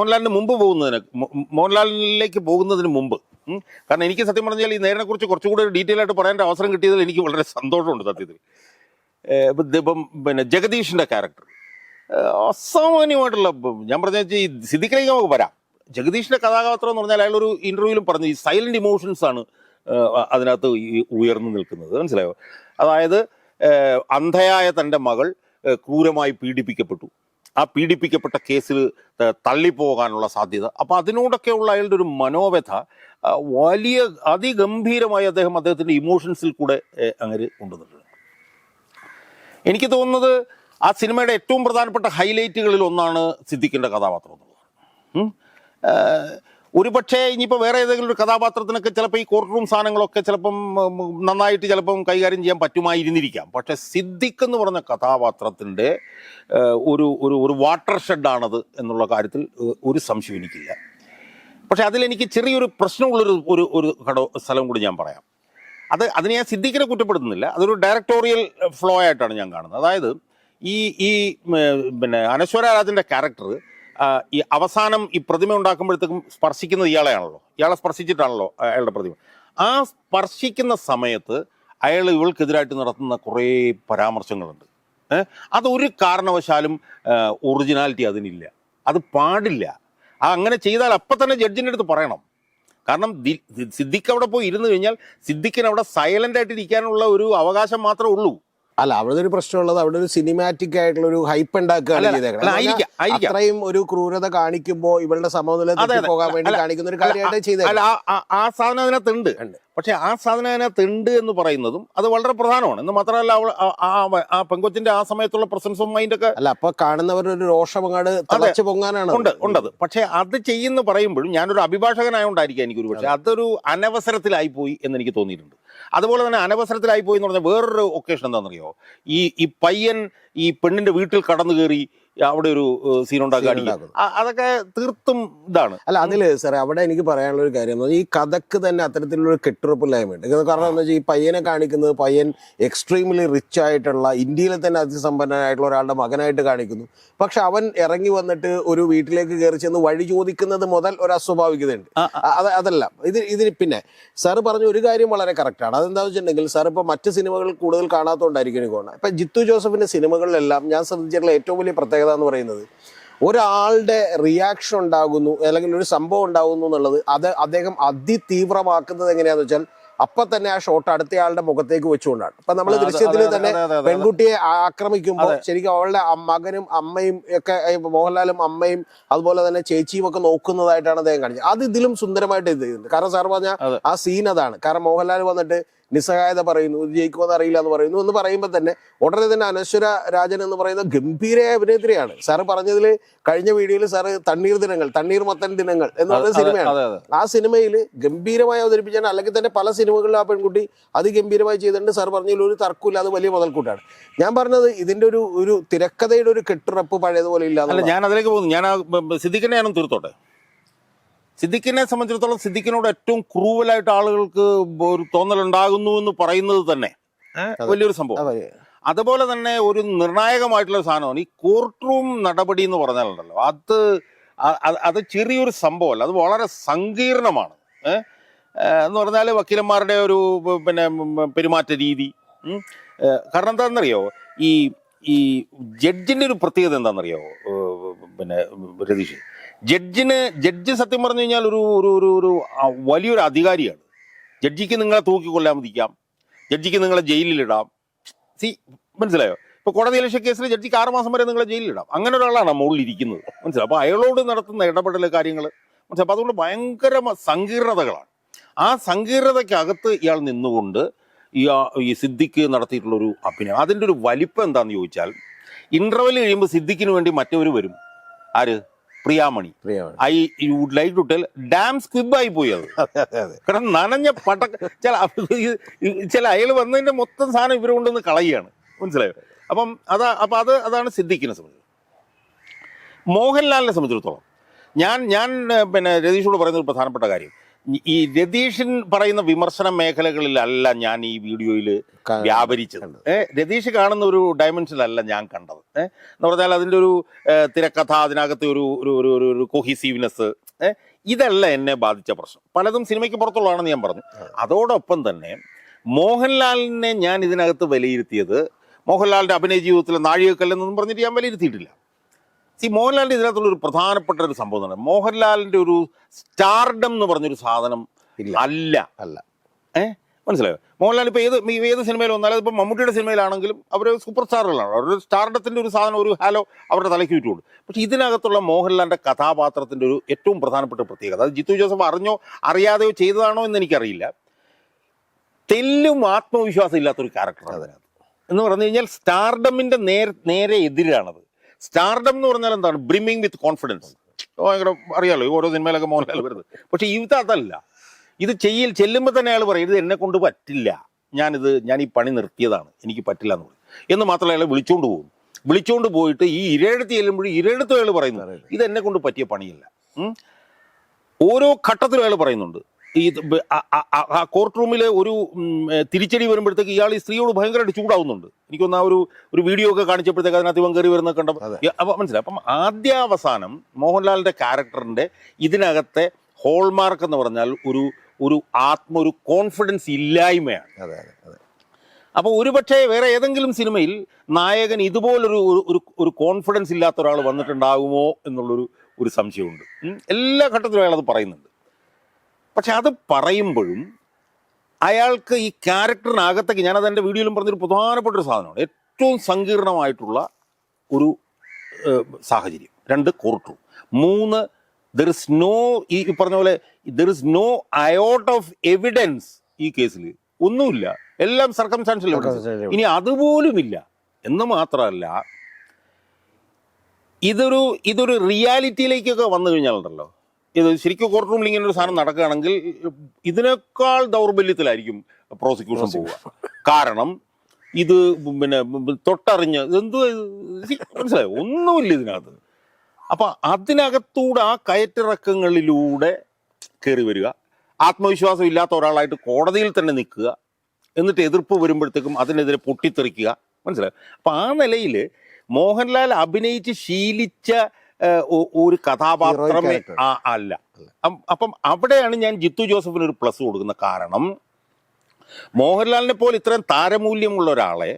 മോഹൻലാലിലേക്ക് പോകുന്നതിന് മുമ്പ്, കാരണം എനിക്ക് സത്യം പറഞ്ഞാൽ ഈ നേരിനെ കുറിച്ച് കുറച്ചുകൂടി ഡീറ്റെയിൽ ആയിട്ട് പറയേണ്ട അവസരം കിട്ടിയതിൽ എനിക്ക് വളരെ സന്തോഷമുണ്ട് സത്യത്തിൽ. ഇപ്പം പിന്നെ ജഗദീഷിൻ്റെ ക്യാരക്ടർ അസാമാന്യമായിട്ടുള്ള, ഞാൻ പറഞ്ഞ ഈ സിദ്ദിഖിലേക്ക് നമുക്ക് വരാം. ജഗദീഷിൻ്റെ കഥാപാത്രം എന്ന് പറഞ്ഞാൽ അയാളൊരു ഇൻ്റർവ്യൂവിലും പറഞ്ഞു, ഈ സൈലന്റ് ഇമോഷൻസ് ആണ് അതിനകത്ത് ഉയർന്നു നിൽക്കുന്നത്, മനസ്സിലായോ? അതായത് അന്ധയായ തൻ്റെ മകൾ ക്രൂരമായി പീഡിപ്പിക്കപ്പെട്ടു, ആ പീഡിപ്പിക്കപ്പെട്ട കേസിൽ തള്ളിപ്പോകാനുള്ള സാധ്യത, അപ്പം അതിനോടൊക്കെയുള്ള അയാളുടെ ഒരു മനോവ്യഥ വലിയ അതിഗംഭീരമായി അദ്ദേഹത്തിൻ്റെ ഇമോഷൻസിൽ കൂടെ അങ്ങനെ കൊണ്ടുവന്നിട്ടുണ്ട്. എനിക്ക് തോന്നുന്നത് ആ സിനിമയുടെ ഏറ്റവും പ്രധാനപ്പെട്ട ഹൈലൈറ്റുകളിൽ ഒന്നാണ് സിദ്ദിഖിൻ്റെ കഥാപാത്രം എന്നുള്ളത്. ഒരുപക്ഷെ ഇനിയിപ്പോൾ വേറെ ഏതെങ്കിലും ഒരു കഥാപാത്രത്തിനൊക്കെ ചിലപ്പോൾ ഈ കോർട്ട് റൂം സാധനങ്ങളൊക്കെ ചിലപ്പം നന്നായിട്ട് ചിലപ്പം കൈകാര്യം ചെയ്യാൻ പറ്റുമായിരുന്നിരിക്കാം. പക്ഷെ സിദ്ദിഖ് എന്ന് പറഞ്ഞ കഥാപാത്രത്തിൻ്റെ ഒരു വാട്ടർ ഷെഡാണത് എന്നുള്ള കാര്യത്തിൽ ഒരു സംശയം എനിക്കില്ല. പക്ഷെ അതിലെനിക്ക് ചെറിയൊരു പ്രശ്നമുള്ളൊരു സ്ഥലം കൂടി ഞാൻ പറയാം. അതിനെ ഞാൻ സിദ്ദിഖിനെ കുറ്റപ്പെടുത്തുന്നില്ല, അതൊരു ഡയറക്ടോറിയൽ ഫ്ലോ ആയിട്ടാണ് ഞാൻ കാണുന്നത്. അതായത് ഈ പിന്നെ അനശ്വര രാജൻ്റെ ക്യാരക്ടർ ഈ അവസാനം ഈ പ്രതിമ ഉണ്ടാക്കുമ്പോഴത്തേക്കും സ്പർശിക്കുന്നത് ഇയാളെ സ്പർശിച്ചിട്ടാണല്ലോ അയാളുടെ പ്രതിമ. ആ സ്പർശിക്കുന്ന സമയത്ത് അയാൾ ഇവൾക്കെതിരായിട്ട് നടത്തുന്ന കുറേ പരാമർശങ്ങളുണ്ട്. അതൊരു കാരണവശാലും ഒറിജിനാലിറ്റി അതിനില്ല, അത് പാടില്ല. അങ്ങനെ ചെയ്താൽ അപ്പം തന്നെ ജഡ്ജിൻ്റെ അടുത്ത് പറയണം. കാരണം സിദ്ദിഖ് അവിടെ പോയി ഇരുന്ന് കഴിഞ്ഞാൽ സിദ്ദിഖിന് അവിടെ സൈലന്റ് ആയിട്ട് ഇരിക്കാനുള്ള ഒരു അവകാശം മാത്രമേ ഉള്ളൂ. അല്ല, അവിടെ ഒരു പ്രശ്നമുള്ളത് അവിടെ ഒരു സിനിമാറ്റിക് ആയിട്ടുള്ള ഒരു ഹൈപ്പ് ഉണ്ടാക്കുകയാണ്. അത്രയും ഒരു ക്രൂരത കാണിക്കുമ്പോൾ ഇവളുടെ സമനില പോകാൻ വേണ്ടി കാണിക്കുന്ന ഒരു കാര്യമായിട്ട് ചെയ്തത്. ആ സാധനം അതിനകത്തുണ്ട്. പക്ഷെ ആ സാധനം അതിനകത്തുണ്ട് എന്ന് പറയുന്നതും അത് വളരെ പ്രധാനമാണ്. എന്ന് മാത്രമല്ല ആ പെങ്കൊച്ചിന്റെ ആ സമയത്തുള്ള പ്രസൻസ് ഓഫ് മൈൻഡ് ഒക്കെ അല്ല, അപ്പൊ കാണുന്നവരുടെ ഒരു രോഷമങ്ങാട് തിളച്ചു പൊങ്ങാനാണ് ഉണ്ടത്. പക്ഷെ അത് ചെയ്യുന്ന പറയുമ്പോഴും ഞാനൊരു അഭിഭാഷകനായോണ്ടായിരിക്കും എനിക്കൊരു പക്ഷേ അതൊരു അനവസരത്തിലായിപ്പോയി എന്ന് എനിക്ക് തോന്നിയിട്ടുണ്ട്. അതുപോലെ തന്നെ അനവസരത്തിലായിപ്പോയി എന്ന് പറഞ്ഞാൽ വേറൊരു ഒക്കേഷൻ എന്താണെന്നറിയോ, ഈ പയ്യൻ ഈ പെണ്ണിന്റെ വീട്ടിൽ കടന്നു കയറി അവിടെ ഒരു സീൻ ഉണ്ടാക്കുക, അതൊക്കെ തീർത്തും ഇതാണ്. അല്ല, അതില് സാറേ അവിടെ എനിക്ക് പറയാനുള്ള ഒരു കാര്യം ഈ കഥക്ക് തന്നെ അത്തരത്തിലുള്ള കെട്ടുറപ്പില്ലായ്മയുണ്ട്. കാരണം എന്താ വെച്ചാൽ ഈ പയ്യനെ കാണിക്കുന്നത് പയ്യൻ എക്സ്ട്രീംലി റിച്ച് ആയിട്ടുള്ള ഇന്ത്യയിലെ തന്നെ അതിസമ്പന്നനായിട്ടുള്ള ഒരാളുടെ മകനായിട്ട് കാണിക്കുന്നു. പക്ഷെ അവൻ ഇറങ്ങി വന്നിട്ട് ഒരു വീട്ടിലേക്ക് കയറി ചെന്ന് വഴി ചോദിക്കുന്നത് മുതൽ ഒരു അസ്വാഭാവികതയുണ്ട്. അതല്ല ഇതിന് പിന്നെ സാറ് പറഞ്ഞ ഒരു കാര്യം വളരെ കറക്റ്റാണ്. അതെന്താ വെച്ചിട്ടുണ്ടെങ്കിൽ സാർ ഇപ്പൊ മറ്റ് സിനിമകൾ കൂടുതൽ കാണാത്തതുകൊണ്ടായിരിക്കും എനിക്ക് തോന്നുന്നത്. ഇപ്പൊ ജിത്തു ജോസഫിന്റെ സിനിമകളിലെല്ലാം ഞാൻ ശ്രദ്ധിച്ചിട്ടുള്ള ഏറ്റവും വലിയ പ്രത്യേകത എന്ന് പറയുന്നത് ഒരാളുടെ റിയാക്ഷൻ ഉണ്ടാകുന്നു അല്ലെങ്കിൽ ഒരു സംഭവം ഉണ്ടാകുന്നു എന്നുള്ളത് അദ്ദേഹം അതിതീവ്രമാക്കുന്നത് എങ്ങനെയാന്ന് വെച്ചാൽ അപ്പൊ തന്നെ ആ ഷോട്ട് അടുത്തയാളുടെ മുഖത്തേക്ക് വെച്ചുകൊണ്ടാണ്. ഇപ്പൊ നമ്മൾ ദൃശ്യത്തിൽ തന്നെ പെൺകുട്ടിയെ ആക്രമിക്കുമ്പോൾ ശരിക്കും അവളുടെ മകനും അമ്മയും ഒക്കെ മോഹൻലാലും അമ്മയും അതുപോലെ തന്നെ ചേച്ചിയും ഒക്കെ നോക്കുന്നതായിട്ടാണ് അദ്ദേഹം കാണിച്ചത്. അത് ഇതിലും സുന്ദരമായിട്ട് ഇത് ചെയ്യുന്നുണ്ട്. കാരണം സാർ പറഞ്ഞ ആ സീൻ അതാണ്. കാരണം മോഹൻലാൽ വന്നിട്ട് നിസ്സഹായത പറയുന്നു, ഇത് ജയിക്കുമെന്ന് അറിയില്ല എന്ന് പറയുന്നു എന്ന് പറയുമ്പോൾ തന്നെ ഉടനെ തന്നെ അനശ്വര രാജൻ എന്ന് പറയുന്ന ഗംഭീരമായ അഭിനേത്രിയാണ്. സാറ് പറഞ്ഞതിൽ കഴിഞ്ഞ വീഡിയോയിൽ സാറ് തണ്ണീർ മത്തൻ ദിനങ്ങൾ എന്ന് പറയുന്ന സിനിമയാണ്. ആ സിനിമയിൽ ഗംഭീരമായി അവതരിപ്പിച്ചാണ്. അല്ലെങ്കിൽ തന്നെ പല സിനിമകളിലും ആ പെൺകുട്ടി അതിഗംഭീരമായി ചെയ്തിട്ടുണ്ട്. സാർ പറഞ്ഞതിൽ ഒരു തർക്കമില്ല, അത് വലിയ മുതൽക്കൂട്ടാണ്. ഞാൻ പറഞ്ഞത് ഇതിന്റെ ഒരു തിരക്കഥയുടെ ഒരു കെട്ടുറപ്പ് പഴയതുപോലെ ഇല്ല. ഞാൻ അതിലേക്ക് പോകുന്നു. ഞാൻ സിദ്ദിഖിനെ ഞാനും തീർത്തോട്ടെ. സിദ്ദിഖിനെ സംബന്ധിച്ചിടത്തോളം സിദ്ദിഖിനോട് ഏറ്റവും ക്രൂവലായിട്ട് ആളുകൾക്ക് ഒരു തോന്നലുണ്ടാകുന്നു എന്ന് പറയുന്നത് തന്നെ വലിയൊരു സംഭവം. അതുപോലെ തന്നെ ഒരു നിർണായകമായിട്ടുള്ള സാധനമാണ് ഈ കോർട്ട് റൂം നടപടി എന്ന് പറഞ്ഞാലുണ്ടല്ലോ. അത് ചെറിയൊരു സംഭവമല്ല, അത് വളരെ സങ്കീർണമാണ്. എന്ന് പറഞ്ഞാൽ വക്കീലന്മാരുടെ ഒരു പെരുമാറ്റ രീതി. കാരണം എന്താണെന്നറിയോ, ഈ ജഡ്ജിന്റെ ഒരു പ്രത്യേകത എന്താണെന്നറിയോ രതീഷ്, ജഡ്ജ് സത്യം പറഞ്ഞു കഴിഞ്ഞാൽ ഒരു വലിയൊരു അധികാരിയാണ്. ജഡ്ജിക്ക് നിങ്ങളെ തൂക്കിക്കൊല്ലാൻ മതിക്കാം, ജഡ്ജിക്ക് നിങ്ങളെ ജയിലിലിടാം. മനസ്സിലായോ? ഇപ്പൊ കോടതിയലക്ഷ്യ കേസിൽ ജഡ്ജിക്ക് 6 മാസം വരെ നിങ്ങളെ ജയിലിലിടാം. അങ്ങനെ ഒരാളാണ് മുകളിൽ ഇരിക്കുന്നത്. മനസ്സിലാവും? അപ്പൊ അയാളോട് നടത്തുന്ന ഇടപെടൽ കാര്യങ്ങൾ മനസ്സിലാവും. അപ്പൊ അതുകൊണ്ട് ഭയങ്കര സങ്കീർണതകളാണ്. ആ സങ്കീർണതയ്ക്കകത്ത് ഇയാൾ നിന്നുകൊണ്ട് ഈ സിദ്ദിഖ് നടത്തിയിട്ടുള്ള ഒരു അഭിനയം, അതിൻ്റെ ഒരു വലിപ്പം എന്താണെന്ന് ചോദിച്ചാൽ, ഇന്റർവെൽ കഴിയുമ്പോൾ സിദ്ദിഖിന് വേണ്ടി മറ്റവർ വരും. ആര്? Priyamani. I would like to tell damp സ്ക്വിബായി പോയി അത്. കാരണം നനഞ്ഞ ചില അയാൾ വന്നതിന്റെ മൊത്തം സാധനം ഇവരെ കൊണ്ടുവന്ന് കളയുകയാണ്. മനസ്സിലായോ? അതാണ് സിദ്ദിഖിനെ സംബന്ധിച്ചത്. മോഹൻലാലിനെ സംബന്ധിച്ചിടത്തോളം ഞാൻ രതീഷോട് പറയുന്ന ഒരു പ്രധാനപ്പെട്ട കാര്യം, ഈ രതീഷൻ പറയുന്ന വിമർശന മേഖലകളിലല്ല ഞാൻ ഈ വീഡിയോയിൽ വ്യാപരിച്ചത്. രതീഷ് കാണുന്ന ഒരു ഡയമെൻഷനിലല്ല ഞാൻ കണ്ടത്. എന്ന് പറഞ്ഞാൽ അതിൻ്റെ ഒരു തിരക്കഥ, അതിനകത്ത് ഒരു കൊഹീസീവ്നെസ്, ഇതല്ല എന്നെ ബാധിച്ച പ്രശ്നം. പലതും സിനിമയ്ക്ക് പുറത്തുള്ളതാണെന്ന് ഞാൻ പറഞ്ഞു. അതോടൊപ്പം തന്നെ മോഹൻലാലിനെ ഞാൻ ഇതിനകത്ത് വിലയിരുത്തിയത്, മോഹൻലാലിൻ്റെ അഭിനയ ജീവിതത്തിലെ നാഴികക്കല്ലെന്നൊന്നും പറഞ്ഞിട്ട് ഞാൻ വിലയിരുത്തിയിട്ടില്ല. മോഹൻലാലിൻ്റെ ഇതിനകത്തുള്ള ഒരു പ്രധാനപ്പെട്ട ഒരു സംഭവം എന്ന് പറഞ്ഞാൽ, മോഹൻലാലിൻ്റെ ഒരു സ്റ്റാർഡം എന്ന് പറഞ്ഞൊരു സാധനം അല്ല. മനസ്സിലായോ? മോഹൻലാൽ ഇപ്പോൾ ഏത് സിനിമയിൽ വന്നാലും, അതിപ്പോൾ മമ്മൂട്ടിയുടെ സിനിമയിലാണെങ്കിലും അവർ സൂപ്പർ സ്റ്റാറുകളാണ്. അവരുടെ സ്റ്റാർഡത്തിൻ്റെ ഒരു സാധനം, ഒരു ഹാലോ അവരുടെ തലയ്ക്ക് ചുറ്റുമുണ്ട്. പക്ഷേ ഇതിനകത്തുള്ള മോഹൻലാലിൻ്റെ കഥാപാത്രത്തിൻ്റെ ഒരു ഏറ്റവും പ്രധാനപ്പെട്ട പ്രത്യേകത, അത് ജിത്തു ജോസഫ് അറിഞ്ഞോ അറിയാതെയോ ചെയ്തതാണോ എന്ന് എനിക്കറിയില്ല, തെല്ലും ആത്മവിശ്വാസം ഇല്ലാത്തൊരു ക്യാരക്ടറാണ് അതിനകത്ത്. എന്ന് പറഞ്ഞു കഴിഞ്ഞാൽ സ്റ്റാർഡമിൻ്റെ നേരെ എതിരാണത്. സ്റ്റാർഡം എന്ന് പറഞ്ഞാൽ എന്താണ്? ബ്രിമിങ് വിത്ത് കോൺഫിഡൻസ്. ഭയങ്കര അറിയാലോ ഓരോ സിനിമയിലൊക്കെ മോഹൻലാൽ വരുന്നത്. പക്ഷെ ഇത് അതല്ല. ഇത് ചെല്ലുമ്പോൾ തന്നെ അയാൾ പറയും, ഇത് എന്നെ കൊണ്ട് പറ്റില്ല, ഞാൻ ഈ പണി നിർത്തിയതാണ്, എനിക്ക് പറ്റില്ല എന്ന് പറയും. എന്ന് മാത്രമല്ല അയാളെ വിളിച്ചോണ്ട് പോയിട്ട് ഈ ഇരയെടുത്ത് ചെല്ലുമ്പോഴും ഇരയെടുത്ത് അയാൾ പറയുന്നത് ഇത് എന്നെ കൊണ്ട് പറ്റിയ പണിയല്ല. ഓരോ ഘട്ടത്തിലും അയാൾ പറയുന്നുണ്ട്. ഈ കോർട്ട് റൂമിൽ ഒരു തിരിച്ചടി വരുമ്പോഴത്തേക്ക് ഇയാൾ ഈ സ്ത്രീയോട് ഭയങ്കരമായിട്ട് ചൂടാവുന്നുണ്ട്. എനിക്കൊന്ന് ആ ഒരു വീഡിയോ ഒക്കെ കാണിച്ചപ്പോഴത്തേക്ക് അതിനകത്ത് ഇവൻ കയറി വരുന്ന കണ്ടപ്പോൾ അപ്പം മനസ്സിലായി. അപ്പം ആദ്യാവസാനം മോഹൻലാലിന്റെ ക്യാരക്ടറിന്റെ ഇതിനകത്തെ ഹോൾമാർക്ക് എന്ന് പറഞ്ഞാൽ ഒരു കോൺഫിഡൻസ് ഇല്ലായ്മയാണ്. അപ്പോൾ ഒരുപക്ഷെ വേറെ ഏതെങ്കിലും സിനിമയിൽ നായകൻ ഇതുപോലൊരു കോൺഫിഡൻസ് ഇല്ലാത്ത ഒരാൾ വന്നിട്ടുണ്ടാകുമോ എന്നുള്ളൊരു സംശയമുണ്ട്. എല്ലാ ഘട്ടത്തിലും അയാൾ അത് പറയുന്നുണ്ട്. പക്ഷെ അത് പറയുമ്പോഴും അയാൾക്ക് ഈ ക്യാരക്ടറിനകത്തേക്ക്, ഞാനത് എൻ്റെ വീഡിയോയിലും പറഞ്ഞൊരു പ്രധാനപ്പെട്ടൊരു സാധനമാണ്, ഏറ്റവും സങ്കീർണമായിട്ടുള്ള ഒരു സാഹചര്യം. 2 courtroom. 3 there is no, ഈ പറഞ്ഞ പോലെ there is no iota of evidence ഈ കേസിൽ. ഒന്നുമില്ല, എല്ലാം സർക്കംസ്റ്റാൻഷ്യൽ എവിഡൻസ്. ഇനി അതുപോലുമില്ല എന്ന് മാത്രമല്ല, ഇതൊരു റിയാലിറ്റിയിലേക്കൊക്കെ വന്നു കഴിഞ്ഞാലുണ്ടല്ലോ, ഇത് ശരിക്കും കോർട്ട് റൂമിൽ ഇങ്ങനെ ഒരു സാധനം നടക്കുകയാണെങ്കിൽ ഇതിനേക്കാൾ ദൗർബല്യത്തിലായിരിക്കും പ്രോസിക്യൂഷൻ പോവുക. കാരണം ഇത് തൊട്ടറിഞ്ഞ് മനസ്സിലായോ, ഒന്നുമില്ല ഇതിനകത്ത്. അപ്പൊ അതിനകത്തൂടെ ആ കയറ്റിറക്കങ്ങളിലൂടെ കയറി വരിക, ആത്മവിശ്വാസം ഇല്ലാത്ത ഒരാളായിട്ട് കോടതിയിൽ തന്നെ നിൽക്കുക, എന്നിട്ട് എതിർപ്പ് വരുമ്പോഴത്തേക്കും അതിനെതിരെ പൊട്ടിത്തെറിക്കുക. മനസ്സിലായോ? അപ്പൊ ആ നിലയിൽ മോഹൻലാൽ അഭിനയിച്ച് ശീലിച്ച ഒരു കഥാപാത്രമേ അല്ല. അപ്പം അവിടെയാണ് ഞാൻ ജിത്തു ജോസഫിന് ഒരു പ്ലസ് കൊടുക്കുന്നത്. കാരണം മോഹൻലാലിനെ പോലെ ഇത്രയും താരമൂല്യമുള്ള ഒരാളെ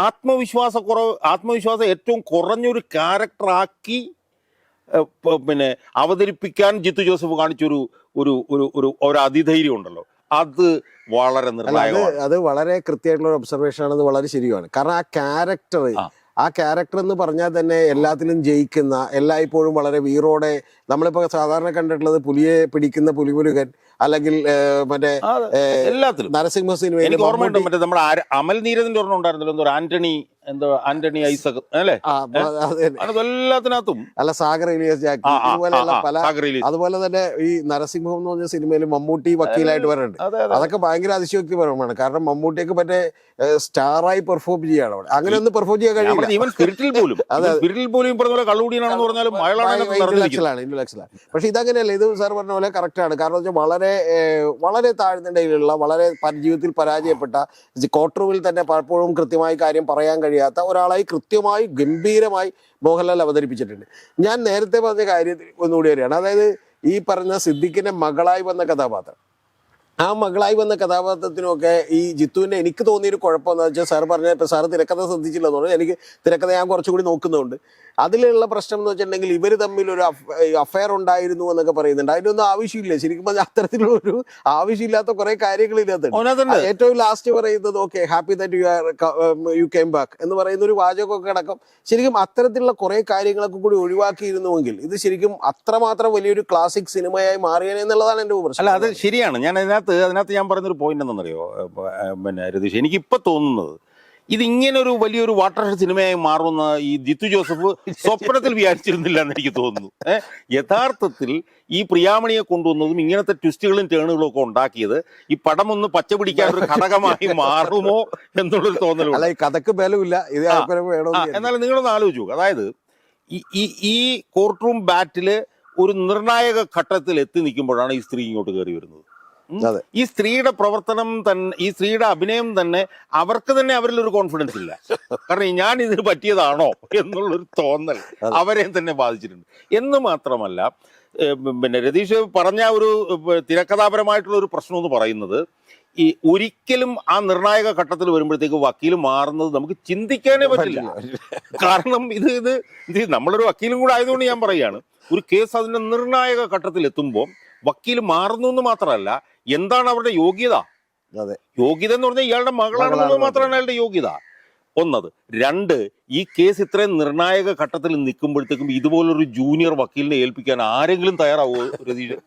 ആത്മവിശ്വാസം ഏറ്റവും കുറഞ്ഞൊരു ക്യാരക്ടറാക്കി അവതരിപ്പിക്കാൻ ജിത്തു ജോസഫ് കാണിച്ചൊരു അതിധൈര്യം ഉണ്ടല്ലോ, അത് വളരെ നിർണായകമാണ്. അത് വളരെ കൃത്യമായിട്ടുള്ള ഒരു ഒബ്സർവേഷൻ ആണെന്ന് വളരെ ശരിയാണ്. കാരണം ആ ക്യാരക്ടർ ആ ക്യാരക്ടർ എന്ന് പറഞ്ഞാൽ തന്നെ എല്ലാത്തിലും ജയിക്കുന്ന, എല്ലായ്പ്പോഴും വളരെ വീറോടെ, നമ്മളിപ്പോൾ സാധാരണ കണ്ടിട്ടുള്ളത് പുലിയെ പിടിക്കുന്ന പുലിമുരുകൻ, അല്ലെങ്കിൽ മറ്റേ എല്ലാത്തിലും നരസിംഹ സിനിമയിൽ എനിക്ക് ഓർമ്മയുണ്ട്. മറ്റേ നമ്മുടെ അമൽ നീരദിന്റെ ഒരെണ്ണം ഉണ്ടായിരുന്നല്ലോ, എന്തോ ആന്റണി ഐസക് അല്ലേ, അതെല്ലാത്തിനകത്തും. അല്ല, സാഗർ ഇലിയസ് ജാക്കി, ഇതുപോലെയുള്ള പല. അതുപോലെ തന്നെ ഈ നരസിംഹം എന്ന് പറഞ്ഞ സിനിമയിൽ മമ്മൂട്ടി വക്കീലായിട്ട് വരുന്നുണ്ട്. അതൊക്കെ ഭയങ്കര അതിശയോക്തിപരമാണ്. കാരണം മമ്മൂട്ടിയൊക്കെ മറ്റേ സ്റ്റാറായി പെർഫോം ചെയ്യാണ് അവിടെ. അങ്ങനെ ഒന്നും പെർഫോം ചെയ്യാൻ കഴിയില്ല. പക്ഷെ ഇതങ്ങനെയല്ല. ഇത് സാർ പറഞ്ഞ പോലെ കറക്റ്റ് ആണ്. കാരണം വെച്ചാൽ വളരെ വളരെ താഴ്ന്നിടയിലുള്ള, വളരെ ജീവിതത്തിൽ പരാജയപ്പെട്ട, കോർട്ട് റൂമിൽ തന്നെ പലപ്പോഴും കൃത്യമായി കാര്യം പറയാൻ കഴിയാത്ത ഒരാളായി കൃത്യമായി ഗംഭീരമായി മോഹൻലാൽ അവതരിപ്പിച്ചിട്ടുണ്ട്. ഞാൻ നേരത്തെ പറഞ്ഞ കാര്യത്തിൽ ഒന്നുകൂടി വരികയാണ്. അതായത് ഈ പറഞ്ഞ സിദ്ദിഖിന്റെ മകളായി വന്ന കഥാപാത്രം, ആ മകളായി വന്ന കഥാപാത്രത്തിനൊക്കെ ഈ ജിത്തുവിന്റെ എനിക്ക് തോന്നിയൊരു കുഴപ്പമെന്ന് വെച്ചാൽ, സാർ പറഞ്ഞ ഇപ്പൊ സാറ് തിരക്കഥ ശ്രദ്ധിച്ചില്ലെന്ന് പറഞ്ഞു. എനിക്ക് തിരക്കഥ ഞാൻ കുറച്ചുകൂടി നോക്കുന്നുണ്ട്. അതിലുള്ള പ്രശ്നം എന്ന് വെച്ചിട്ടുണ്ടെങ്കിൽ ഇവർ തമ്മിൽ ഒരു അഫയർ ഉണ്ടായിരുന്നു എന്നൊക്കെ പറയുന്നുണ്ട്. അതിനൊന്നും ആവശ്യമില്ല. ശരിക്കും പറഞ്ഞാൽ അത്തരത്തിലുള്ള ഒരു ആവശ്യമില്ലാത്ത കുറെ കാര്യങ്ങൾ ഇതിനകത്തുണ്ട്. ഏറ്റവും ലാസ്റ്റ് പറയുന്നത് okay happy that you came back എന്ന് പറയുന്ന ഒരു വാചകമൊക്കെ അടക്കം ശരിക്കും അത്തരത്തിലുള്ള കുറെ കാര്യങ്ങളൊക്കെ കൂടി ഒഴിവാക്കിയിരുന്നുവെങ്കിൽ ഇത് ശരിക്കും അത്രമാത്രം വലിയൊരു ക്ലാസിക് സിനിമയായി മാറിയേനെ എന്നുള്ളതാണ് എൻ്റെ പ്രശ്നം. അല്ല, അത് ശരിയാണ്. ഞാൻ അതിനകത്ത് ഞാൻ പറഞ്ഞൊരു പോയിന്റ് എന്താണെന്നറിയോ പിന്നെ രതീഷ്, എനിക്കിപ്പോ തോന്നുന്നത് ഇതിങ്ങനൊരു വലിയൊരു വാട്ടർ സിനിമയായി മാറുന്ന ഈ ജിത്തു ജോസഫ് സ്വപ്നത്തിൽ വിചാരിച്ചിരുന്നില്ല എന്ന് എനിക്ക് തോന്നുന്നു. യഥാർത്ഥത്തിൽ ഈ പ്രിയാമണിയെ കൊണ്ടുവന്നതും ഇങ്ങനത്തെ ട്വിസ്റ്റുകളും ടേണുകളും ഒക്കെ ഉണ്ടാക്കിയത് ഈ പടം ഒന്ന് പച്ച പിടിക്കാനൊരു ഘടകമായി മാറുമോ എന്നുള്ളൊരു തോന്നലുണ്ട്. കഥക്ക് ബലമില്ല. എന്നാലും നിങ്ങളൊന്ന് ആലോചിച്ചു. അതായത് ഈ കോർട്ട് റൂം ബാറ്റില് ഒരു നിർണായക ഘട്ടത്തിൽ എത്തി നിൽക്കുമ്പോഴാണ് ഈ സ്ത്രീ ഇങ്ങോട്ട് കയറി വരുന്നത്. ഈ സ്ത്രീയുടെ പ്രവർത്തനം തന്നെ, ഈ സ്ത്രീയുടെ അഭിനയം തന്നെ അവർക്ക് തന്നെ അവരിൽ ഒരു കോൺഫിഡൻസ് ഇല്ല. കാരണം ഞാൻ ഇതിന് പറ്റിയതാണോ എന്നുള്ളൊരു തോന്നൽ അവരെ തന്നെ ബാധിച്ചിട്ടുണ്ട്. എന്ന് മാത്രമല്ല, പിന്നെ രതീഷ് പറഞ്ഞ ഒരു തിരക്കഥാപരമായിട്ടുള്ള ഒരു പ്രശ്നം എന്ന് പറയുന്നത്, ഈ ഒരിക്കലും ആ നിർണായക ഘട്ടത്തിൽ വരുമ്പോഴത്തേക്ക് വക്കീൽ മാറുന്നത് നമുക്ക് ചിന്തിക്കാനേ പറ്റില്ല. കാരണം ഇത് നമ്മളൊരു വക്കീലും കൂടെ ആയതുകൊണ്ട് ഞാൻ പറയുകയാണ്, ഒരു കേസ് അതിന്റെ നിർണായക ഘട്ടത്തിൽ എത്തുമ്പോൾ വക്കീൽ മാറുന്നു എന്ന് മാത്രമല്ല, എന്താണ് അവരുടെ യോഗ്യത? യോഗ്യത എന്ന് പറഞ്ഞാൽ ഇയാളുടെ മകളാണെന്നുള്ളത് മാത്രമാണ് അയാളുടെ യോഗ്യത. ഒന്നത്. രണ്ട്, ഈ കേസ് ഇത്രയും നിർണായക ഘട്ടത്തിൽ നിൽക്കുമ്പോഴത്തേക്കും ഇതുപോലൊരു ജൂനിയർ വക്കീലിനെ ഏൽപ്പിക്കാൻ ആരെങ്കിലും തയ്യാറാവോ രതീഷ്?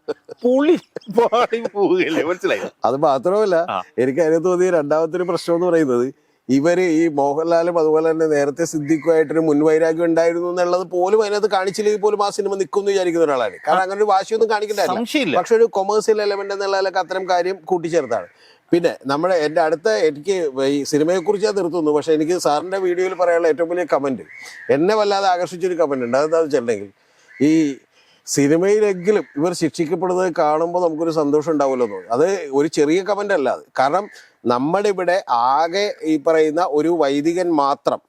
പുള്ളി പാടി പോവുകയല്ലേ, മനസ്സിലായി? അത് മാത്രമല്ല, എനിക്ക് അതിന് തോന്നിയ രണ്ടാമത്തെ ഒരു പ്രശ്നം എന്ന് പറയുന്നത്, ഇവര് ഈ മോഹൻലാലും അതുപോലെ തന്നെ നേരത്തെ സിദ്ദിഖുമായിട്ടൊരു മുൻവൈരാഗ്യം ഉണ്ടായിരുന്നു എന്നുള്ളത് പോലും അതിനകത്ത് കാണിച്ചില്ലെങ്കിൽ പോലും ആ സിനിമ നിൽക്കുമെന്ന് വിചാരിക്കുന്ന ഒരാളാണ്. കാരണം അങ്ങനെ ഒരു വാശിയൊന്നും കാണിക്കണ്ടായിരുന്നു. പക്ഷെ ഒരു കൊമേഴ്സ്യൽ എലമെന്റ് എന്നുള്ളതിലൊക്കെ അത്തരം കാര്യം കൂട്ടിച്ചേർത്താണ്. പിന്നെ എനിക്ക് ഈ സിനിമയെക്കുറിച്ച് ഞാൻ നിർത്തുന്നു. പക്ഷെ എനിക്ക് സാറിന്റെ വീഡിയോയിൽ പറയാനുള്ള ഏറ്റവും വലിയ കമന്റ്, എന്നെ വല്ലാതെ ആകർഷിച്ചൊരു കമന്റ് ഉണ്ട്. അതെന്താണെന്ന് വെച്ചിട്ടുണ്ടെങ്കിൽ, ഈ സിനിമയിലെങ്കിലും ഇവർ ശിക്ഷിക്കപ്പെടുന്നത് കാണുമ്പോൾ നമുക്കൊരു സന്തോഷം ഉണ്ടാവുമല്ലോ എന്ന്. അത് ഒരു ചെറിയ കമന്റ് അല്ല അത്. കാരണം നമ്മുടെ ഇവിടെ ആകെ ഈ പറയുന്ന ഒരു വൈദികൻ മാത്രം,